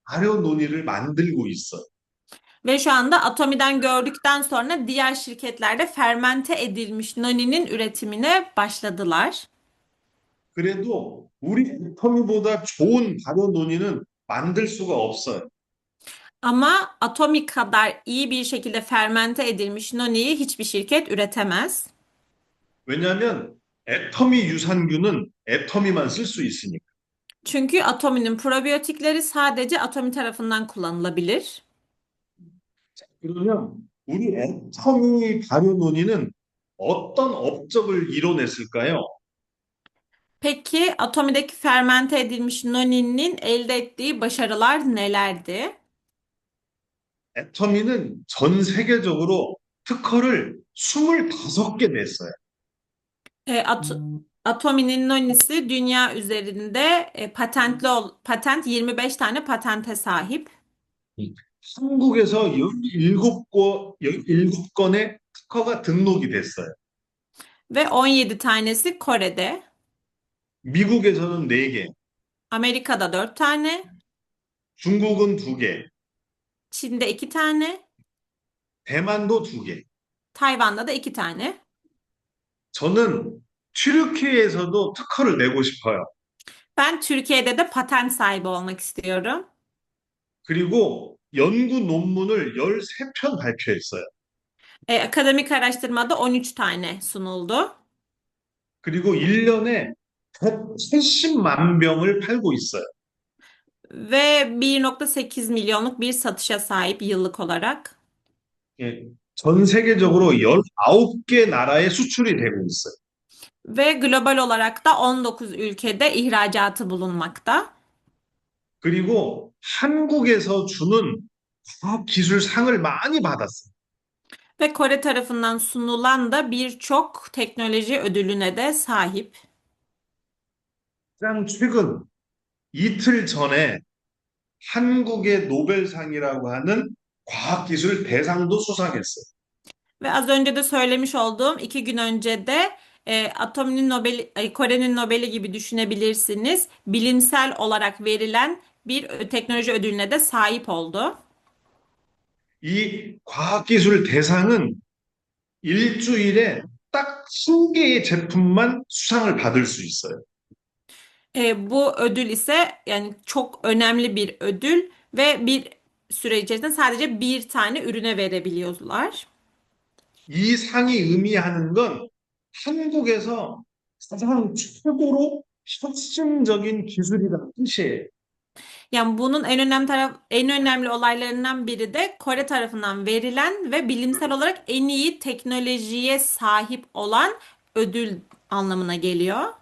발효 논의를 만들고 있어요. Ve şu anda Atomi'den gördükten sonra diğer şirketler de fermente edilmiş noninin üretimine başladılar. 그래도 우리 애터미보다 좋은 발효 논의는 만들 수가 없어요. Ama Atomi kadar iyi bir şekilde fermente edilmiş noniyi hiçbir şirket üretemez. 왜냐하면 애터미 유산균은 애터미만 쓸 수 있으니까. Çünkü Atomi'nin probiyotikleri sadece Atomi tarafından kullanılabilir. 그러면 우리 애터미 발효 논의는 어떤 업적을 이뤄냈을까요? Peki Atomi'deki fermente edilmiş noninin elde ettiği başarılar nelerdi? 애터미는 전 세계적으로 특허를 25개 냈어요. Atomi'nin nonisi dünya üzerinde patent 25 tane patente sahip 한국에서 17건의 특허가 등록이 됐어요. ve 17 tanesi Kore'de, 미국에서는 4개, Amerika'da 4 tane, 중국은 2개, Çin'de 2 tane, 대만도 2개. Tayvan'da da 2 tane. 저는 튀르키예에서도 특허를 내고 싶어요. Ben Türkiye'de de patent sahibi olmak istiyorum. 그리고 연구 논문을 13편 발표했어요. Akademik araştırmada 13 tane sunuldu. 그리고 1년에 180만 병을 팔고 있어요. Ve 1,8 milyonluk bir satışa sahip yıllık olarak. 예, 전 세계적으로 19개 나라에 수출이 되고 있어요. Ve global olarak da 19 ülkede ihracatı bulunmakta. 그리고 한국에서 주는 과학기술상을 많이 받았어요. Ve Kore tarafından sunulan da birçok teknoloji ödülüne de sahip. 가장 최근 이틀 전에 한국의 노벨상이라고 하는 과학기술 대상도 수상했어요. Ve az önce de söylemiş olduğum 2 gün önce de Atomi'nin Nobel, Kore'nin Nobel'i gibi düşünebilirsiniz. Bilimsel olarak verilen bir teknoloji ödülüne de sahip oldu. 이 과학기술 대상은 일주일에 딱 1개의 제품만 수상을 받을 수 있어요. Bu ödül ise yani çok önemli bir ödül ve bir süre içerisinde sadece bir tane ürüne verebiliyorlar. 이 상이 의미하는 건 한국에서 가장 최고로 혁신적인 기술이라는 뜻이에요. Yani bunun en önemli olaylarından biri de Kore tarafından verilen ve bilimsel olarak en iyi teknolojiye sahip olan ödül anlamına geliyor.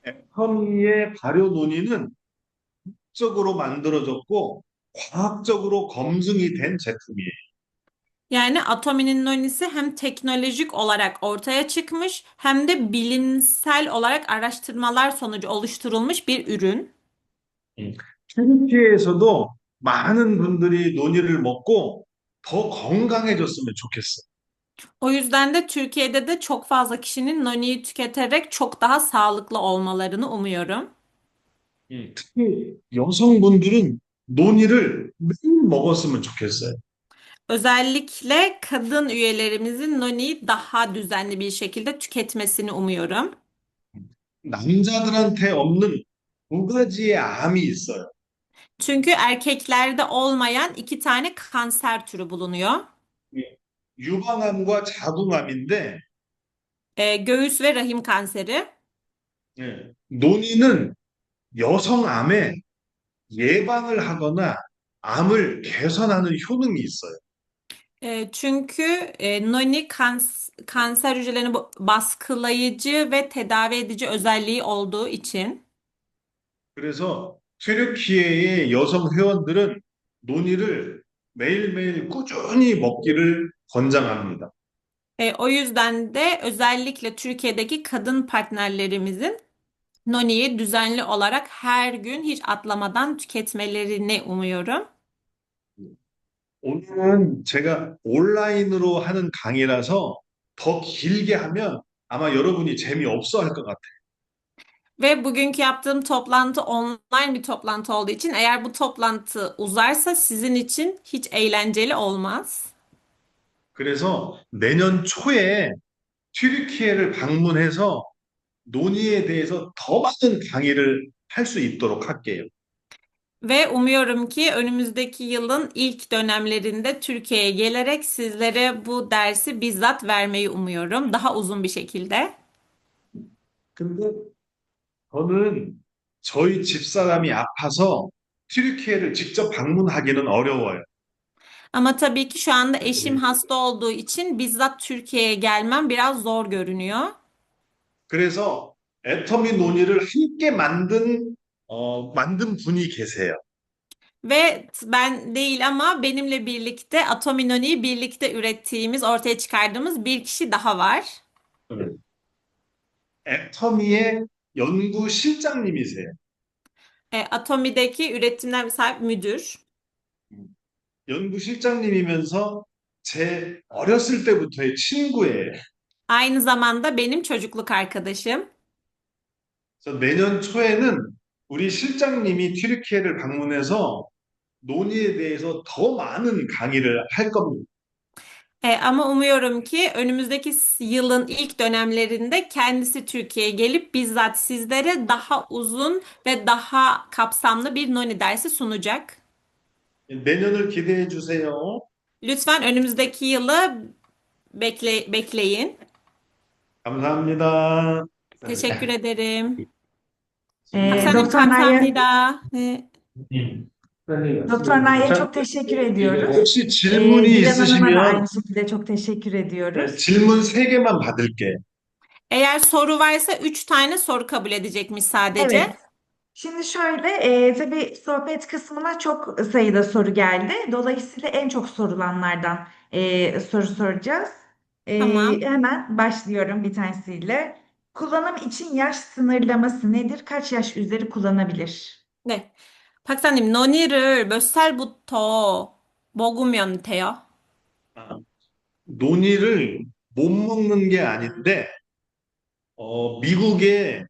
애터미의 발효 논의는 적으로 만들어졌고 과학적으로 검증이 된 제품이에요. Yani Atomi'nin nonisi hem teknolojik olarak ortaya çıkmış hem de bilimsel olarak araştırmalar sonucu oluşturulmuş bir ürün. 튀르키예에서도 많은 분들이 논의를 먹고 더 건강해졌으면 좋겠어요. O yüzden de Türkiye'de de çok fazla kişinin noniyi tüketerek çok daha sağlıklı olmalarını umuyorum. 특히 여성분들은 논이를 매일 먹었으면 좋겠어요. Özellikle kadın üyelerimizin noniyi daha düzenli bir şekilde tüketmesini umuyorum. 남자들한테 없는 두 가지의 암이 있어요. Çünkü erkeklerde olmayan iki tane kanser türü bulunuyor. 유방암과 자궁암인데 Göğüs ve rahim kanseri. 논의는 여성암에 예방을 하거나 암을 개선하는 효능이 있어요. Çünkü noni kanser hücrelerini baskılayıcı ve tedavi edici özelliği olduğu için. 그래서 튀르키예의 여성 회원들은 논의를 매일매일 꾸준히 먹기를 권장합니다. O yüzden de özellikle Türkiye'deki kadın partnerlerimizin noniyi düzenli olarak her gün hiç atlamadan tüketmelerini umuyorum. 오늘은 제가 온라인으로 하는 강의라서 더 길게 하면 아마 여러분이 재미없어 할 것 같아요. Ve bugünkü yaptığım toplantı online bir toplantı olduğu için eğer bu toplantı uzarsa sizin için hiç eğlenceli olmaz. 그래서 내년 초에 튀르키예를 방문해서 논의에 대해서 더 많은 강의를 할 수 있도록 할게요. Ve umuyorum ki önümüzdeki yılın ilk dönemlerinde Türkiye'ye gelerek sizlere bu dersi bizzat vermeyi umuyorum. Daha uzun bir şekilde. 근데 저는 저희 집사람이 아파서 튀르키예를 직접 방문하기는 어려워요. Ama tabii ki şu anda eşim hasta olduğu için bizzat Türkiye'ye gelmem biraz zor görünüyor. 그래서 애터미 논의를 함께 만든 분이 계세요. Ve ben değil ama benimle birlikte Atominoni'yi birlikte ürettiğimiz, ortaya çıkardığımız bir kişi daha var. 애터미의 연구 실장님이세요. Atomi'deki üretimden sahip müdür. 연구 실장님이면서 제 어렸을 때부터의 친구예요. Aynı zamanda benim çocukluk arkadaşım. 그래서 내년 초에는 우리 실장님이 튀르키예를 방문해서 논의에 대해서 더 많은 강의를 할 겁니다. Ama umuyorum ki önümüzdeki yılın ilk dönemlerinde kendisi Türkiye'ye gelip bizzat sizlere daha uzun ve daha kapsamlı bir noni dersi sunacak. 내년을 기대해 주세요. Lütfen önümüzdeki yılı bekleyin. 감사합니다. Teşekkür ederim. Doktor Naya, 감사합니다. Doktor Naya'ya çok teşekkür ediyoruz. 혹시 질문이 Dilan Hanım'a da aynı 있으시면 şekilde çok teşekkür ediyoruz. 질문 3개만 받을게요. Eğer soru varsa 3 tane soru kabul edecekmiş sadece. Evet. Şimdi şöyle, tabii sohbet kısmına çok sayıda soru geldi. Dolayısıyla en çok sorulanlardan soru soracağız. Tamam. Hemen başlıyorum bir tanesiyle. Kullanım için yaş sınırlaması nedir? Kaç yaş üzeri kullanabilir? 네. 박사님, 너니를 몇 살부터 먹으면 돼요? 논의를 못 먹는 게 아닌데 미국에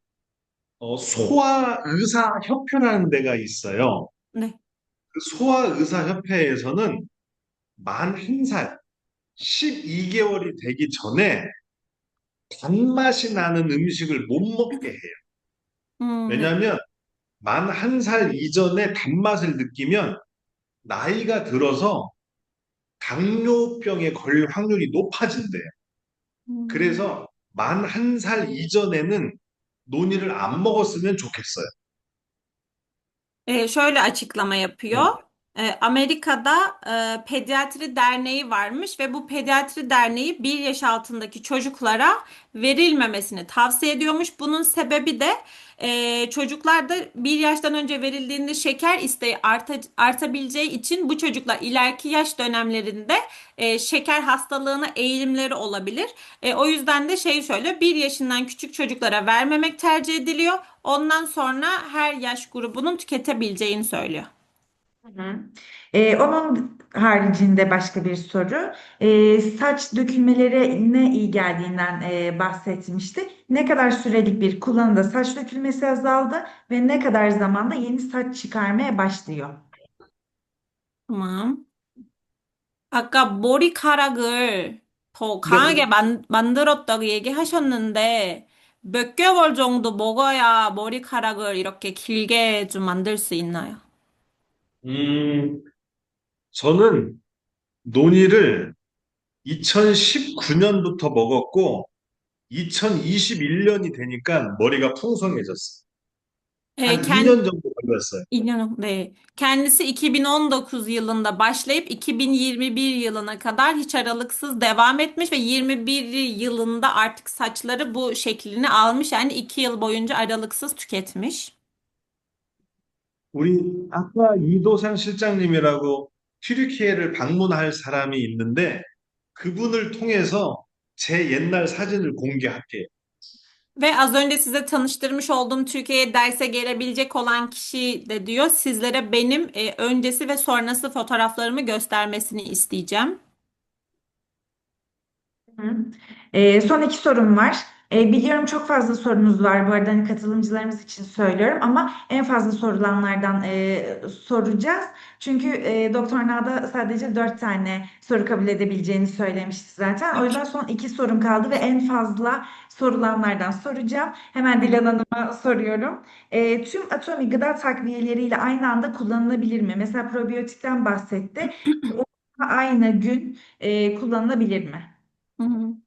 소아의사협회라는 데가 있어요. 네. 그 소아의사협회에서는 만 1살, 12개월이 되기 전에 단맛이 나는 음식을 못 먹게 해요. 네. 왜냐하면 만 1살 이전에 단맛을 느끼면 나이가 들어서 당뇨병에 걸릴 확률이 높아진대요. 그래서 만 1살 이전에는 논이를 안 먹었으면 좋겠어요. Şöyle açıklama yapıyor. Amerika'da pediatri derneği varmış ve bu pediatri derneği 1 yaş altındaki çocuklara verilmemesini tavsiye ediyormuş. Bunun sebebi de çocuklarda 1 yaştan önce verildiğinde şeker isteği artabileceği için bu çocuklar ileriki yaş dönemlerinde şeker hastalığına eğilimleri olabilir. O yüzden de şöyle 1 yaşından küçük çocuklara vermemek tercih ediliyor. Ondan sonra her yaş grubunun tüketebileceğini söylüyor. Hı hı. Onun haricinde başka bir soru. Saç dökülmelerine iyi geldiğinden bahsetmişti. Ne kadar sürelik bir kullanımda saç dökülmesi azaldı ve ne kadar zamanda yeni saç çıkarmaya başlıyor? tamam. 아까 머리카락을 더 네. 강하게 만들었다고 얘기하셨는데, 몇 개월 정도 먹어야 머리카락을 이렇게 길게 좀 만들 수 있나요? 음, 저는 논의를 2019년부터 먹었고, 2021년이 되니까 머리가 풍성해졌어요. E, 한 2년 정도 걸렸어요. Ne? Kendisi 2019 yılında başlayıp 2021 yılına kadar hiç aralıksız devam etmiş ve 21 yılında artık saçları bu şeklini almış. Yani 2 yıl boyunca aralıksız tüketmiş. 우리 아까 이도상 실장님이라고 튀르키예를 방문할 사람이 있는데 그분을 통해서 제 옛날 사진을 공개할게요. Ve az önce size tanıştırmış olduğum Türkiye'ye derse gelebilecek olan kişi de diyor sizlere benim öncesi ve sonrası fotoğraflarımı göstermesini isteyeceğim. Hı. Son iki sorum var. Biliyorum çok fazla sorunuz var bu arada hani katılımcılarımız için söylüyorum ama en fazla sorulanlardan soracağız. Çünkü Doktor Nağda sadece 4 tane soru kabul edebileceğini söylemişti zaten. O yüzden son iki sorum kaldı ve en fazla sorulanlardan soracağım. Hemen Dilan Hanım'a soruyorum. Tüm atomi gıda takviyeleriyle aynı anda kullanılabilir mi? Mesela probiyotikten bahsetti. O aynı gün kullanılabilir mi? 음.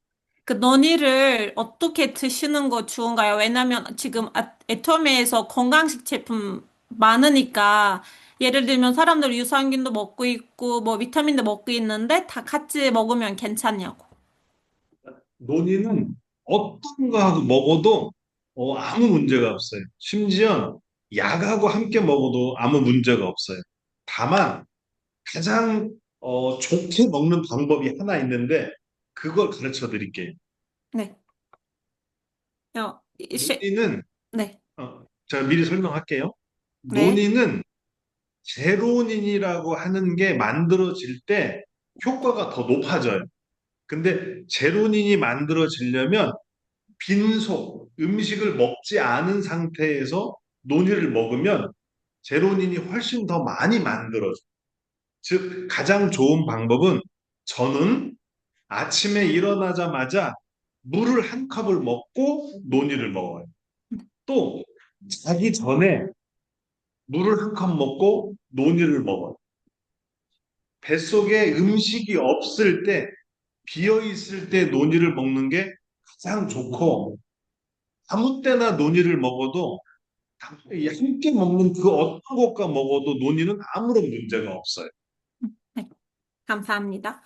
그 너니를 어떻게 드시는 거 좋은가요? 왜냐면 지금 애터미에서 건강식 제품 많으니까 예를 들면 사람들 유산균도 먹고 있고 뭐 비타민도 먹고 있는데 다 같이 먹으면 괜찮냐고. 논의는 어떤 거하고 먹어도 아무 문제가 없어요. 심지어 약하고 함께 먹어도 아무 문제가 없어요. 다만 가장 좋게 먹는 방법이 하나 있는데 그걸 가르쳐 드릴게요. 네. 어, 논의는 네. 제가 미리 설명할게요. 네. 논의는 제로닌이라고 하는 게 만들어질 때 효과가 더 높아져요. 근데 제로닌이 만들어지려면 빈속, 음식을 먹지 않은 상태에서 논이를 먹으면 제로닌이 훨씬 더 많이 만들어져요. 즉, 가장 좋은 방법은 저는 아침에 일어나자마자 물을 한 컵을 먹고 논이를 먹어요. 또 자기 전에 물을 한 컵 먹고 논이를 먹어요. 뱃속에 음식이 없을 때, 비어 있을 때 논이를 먹는 게 가장 좋고, 아무 때나 논이를 먹어도 함께 먹는 그 어떤 것과 먹어도 논이는 아무런 문제가 없어요. 감sahamnida.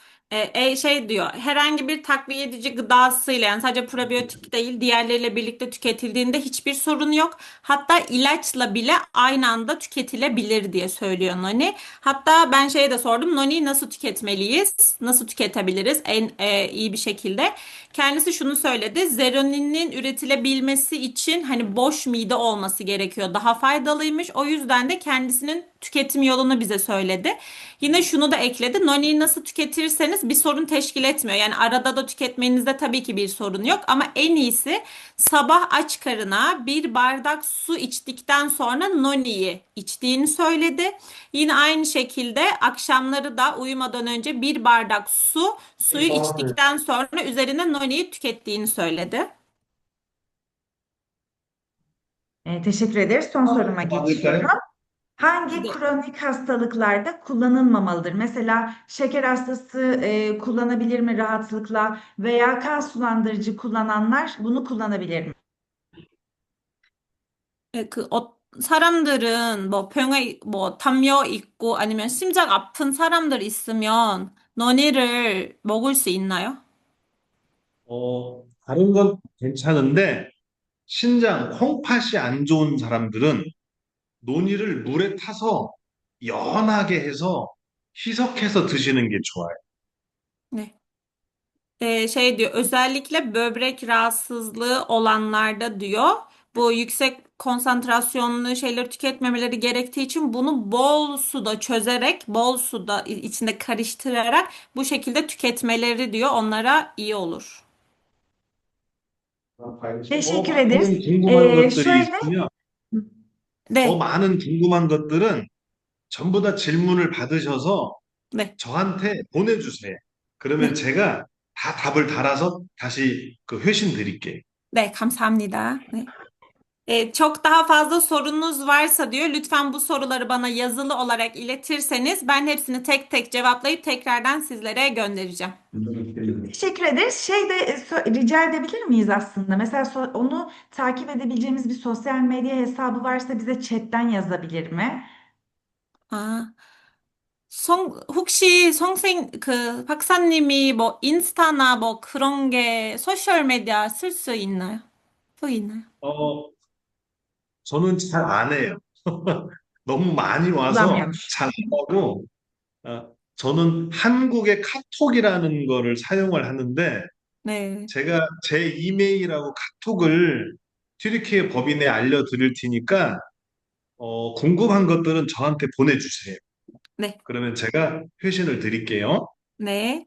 Şey diyor, herhangi bir takviye edici gıdasıyla yani sadece probiyotik değil diğerleriyle birlikte tüketildiğinde hiçbir sorun yok. Hatta ilaçla bile aynı anda tüketilebilir diye söylüyor Noni. Hatta ben şeye de sordum, Noni'yi nasıl tüketmeliyiz? Nasıl tüketebiliriz en iyi bir şekilde? Kendisi şunu söyledi, zeroninin üretilebilmesi için hani boş mide olması gerekiyor. Daha faydalıymış. O yüzden de kendisinin tüketim yolunu bize söyledi. Yine şunu da ekledi. Noni'yi nasıl tüketirseniz bir sorun teşkil etmiyor. Yani arada da tüketmenizde tabii ki bir sorun yok. Ama en iyisi sabah aç karına bir bardak su içtikten sonra Noni'yi içtiğini söyledi. Yine aynı şekilde akşamları da uyumadan önce bir bardak suyu içtikten sonra üzerine Noni'yi tükettiğini söyledi. Teşekkür ederiz. Son soruma geçiyorum. Harika. Hangi kronik hastalıklarda kullanılmamalıdır? Mesela şeker hastası kullanabilir mi rahatlıkla veya kan sulandırıcı kullananlar bunu kullanabilir mi? 사람들은 뭐 병에 뭐 담요 있고 아니면 심장 아픈 사람들 있으면 너니를 먹을 수 있나요? 다른 건 괜찮은데 신장, 콩팥이 안 좋은 saram들은 논이를 물에 타서 연하게 해서 희석해서 드시는 게 좋아요. 네. Şey diyor özellikle böbrek rahatsızlığı olanlarda diyor bu yüksek konsantrasyonlu şeyleri tüketmemeleri gerektiği için bunu bol suda çözerek, bol suda içinde karıştırarak bu şekilde tüketmeleri diyor. Onlara iyi olur. Teşekkür ederiz. 많은 궁금한 것들이 Şöyle, 있으면 더 네, 많은 궁금한 것들은 전부 다 질문을 받으셔서 네, 저한테 보내주세요. 그러면 네, 제가 다 답을 달아서 다시 그 회신 드릴게요. 네, 감사합니다. 네. Çok daha fazla sorunuz varsa diyor, lütfen bu soruları bana yazılı olarak iletirseniz ben hepsini tek tek cevaplayıp tekrardan sizlere göndereceğim. teşekkür ederiz. Rica edebilir miyiz aslında? Mesela onu takip edebileceğimiz bir sosyal medya hesabı varsa bize chatten yazabilir mi? 아, 혹시 박사님이 뭐 인스타나 뭐 그런 게 소셜 미디어 쓸 수 있나요? 또 있나요? 어, 저는 잘 안 해요. 너무 많이 와서 Kullanmıyormuş. 잘 안 하고, 저는 한국의 카톡이라는 거를 사용을 하는데, 네. 제가 제 이메일하고 카톡을 튀르키예 법인에 알려드릴 테니까, 궁금한 것들은 저한테 보내주세요. 네. 그러면 제가 회신을 드릴게요. Ne?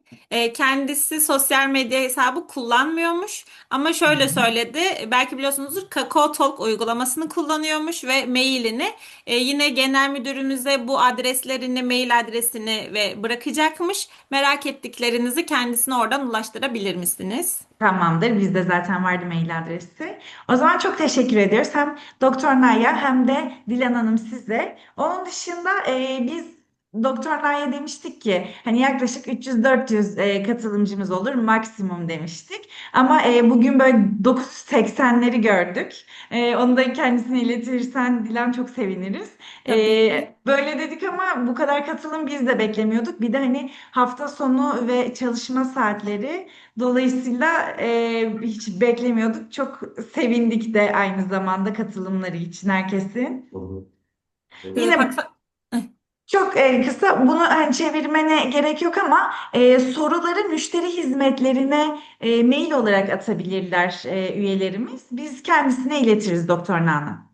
Kendisi sosyal medya hesabı kullanmıyormuş ama şöyle söyledi, belki biliyorsunuzdur, Kakao Talk uygulamasını kullanıyormuş ve mailini yine genel müdürümüze bu adreslerini, mail adresini ve bırakacakmış. Merak ettiklerinizi kendisine oradan ulaştırabilir misiniz? Tamamdır. Bizde zaten vardı mail adresi. O zaman çok teşekkür ediyoruz. Hem Doktor Naya hem de Dilan Hanım size. Onun dışında biz Doktor Naya demiştik ki hani yaklaşık 300-400 katılımcımız olur maksimum demiştik. Ama bugün böyle 980'leri gördük. Onu da kendisine iletirsen Dilan çok seviniriz. Tabii ki. Böyle dedik ama bu kadar katılım biz de beklemiyorduk. Bir de hani hafta sonu ve çalışma saatleri. Dolayısıyla hiç beklemiyorduk. Çok sevindik de aynı zamanda katılımları için herkesin. Yine Paksa... çok kısa bunu hani çevirmene gerek yok ama soruları müşteri hizmetlerine mail olarak atabilirler üyelerimiz. Biz kendisine iletiriz Doktor Nana.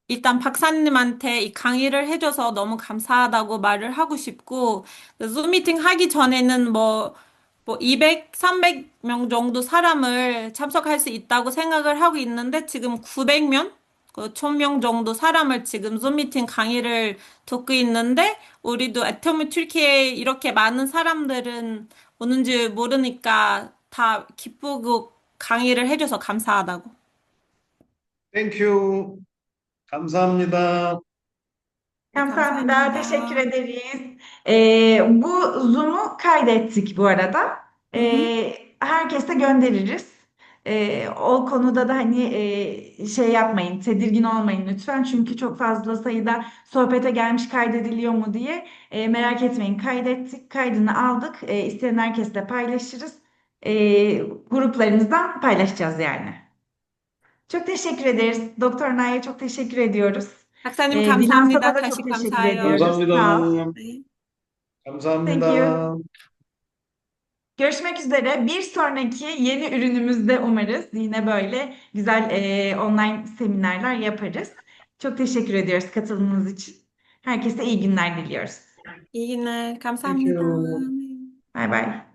일단 박사님한테 이 강의를 해줘서 너무 감사하다고 말을 하고 싶고, 줌 미팅 하기 전에는 뭐 200, 300명 정도 사람을 참석할 수 있다고 생각을 하고 있는데, 지금 900명, 1000명 정도 사람을 지금 줌 미팅 강의를 듣고 있는데, 우리도 애터미 튀르키예에 이렇게 많은 사람들은 오는지 모르니까 다 기쁘고 강의를 해줘서 감사하다고. 땡큐. 감사합니다. 네, Kamsahamnida teşekkür 감사합니다. ederiz. Bu Zoom'u kaydettik bu arada. Hı hı. Herkese göndeririz. O konuda da hani şey yapmayın, tedirgin olmayın lütfen. Çünkü çok fazla sayıda sohbete gelmiş kaydediliyor mu diye merak etmeyin. Kaydettik, kaydını aldık. İsteyen herkesle paylaşırız. Gruplarımızdan paylaşacağız yani. Çok teşekkür ederiz. Doktor Nay'a çok teşekkür ediyoruz. 박사님 Dilan 감사합니다. Sana da 다시 çok teşekkür 감사해요. ediyoruz. Sağ ol. 감사합니다. 네. Thank you. 감사합니다. Görüşmek üzere. Bir sonraki yeni ürünümüzde umarız yine böyle güzel online seminerler yaparız. Çok teşekkür ediyoruz katılımınız için. Herkese iyi günler diliyoruz. iyi günler. 감사합니다. 땡큐. Bay bay.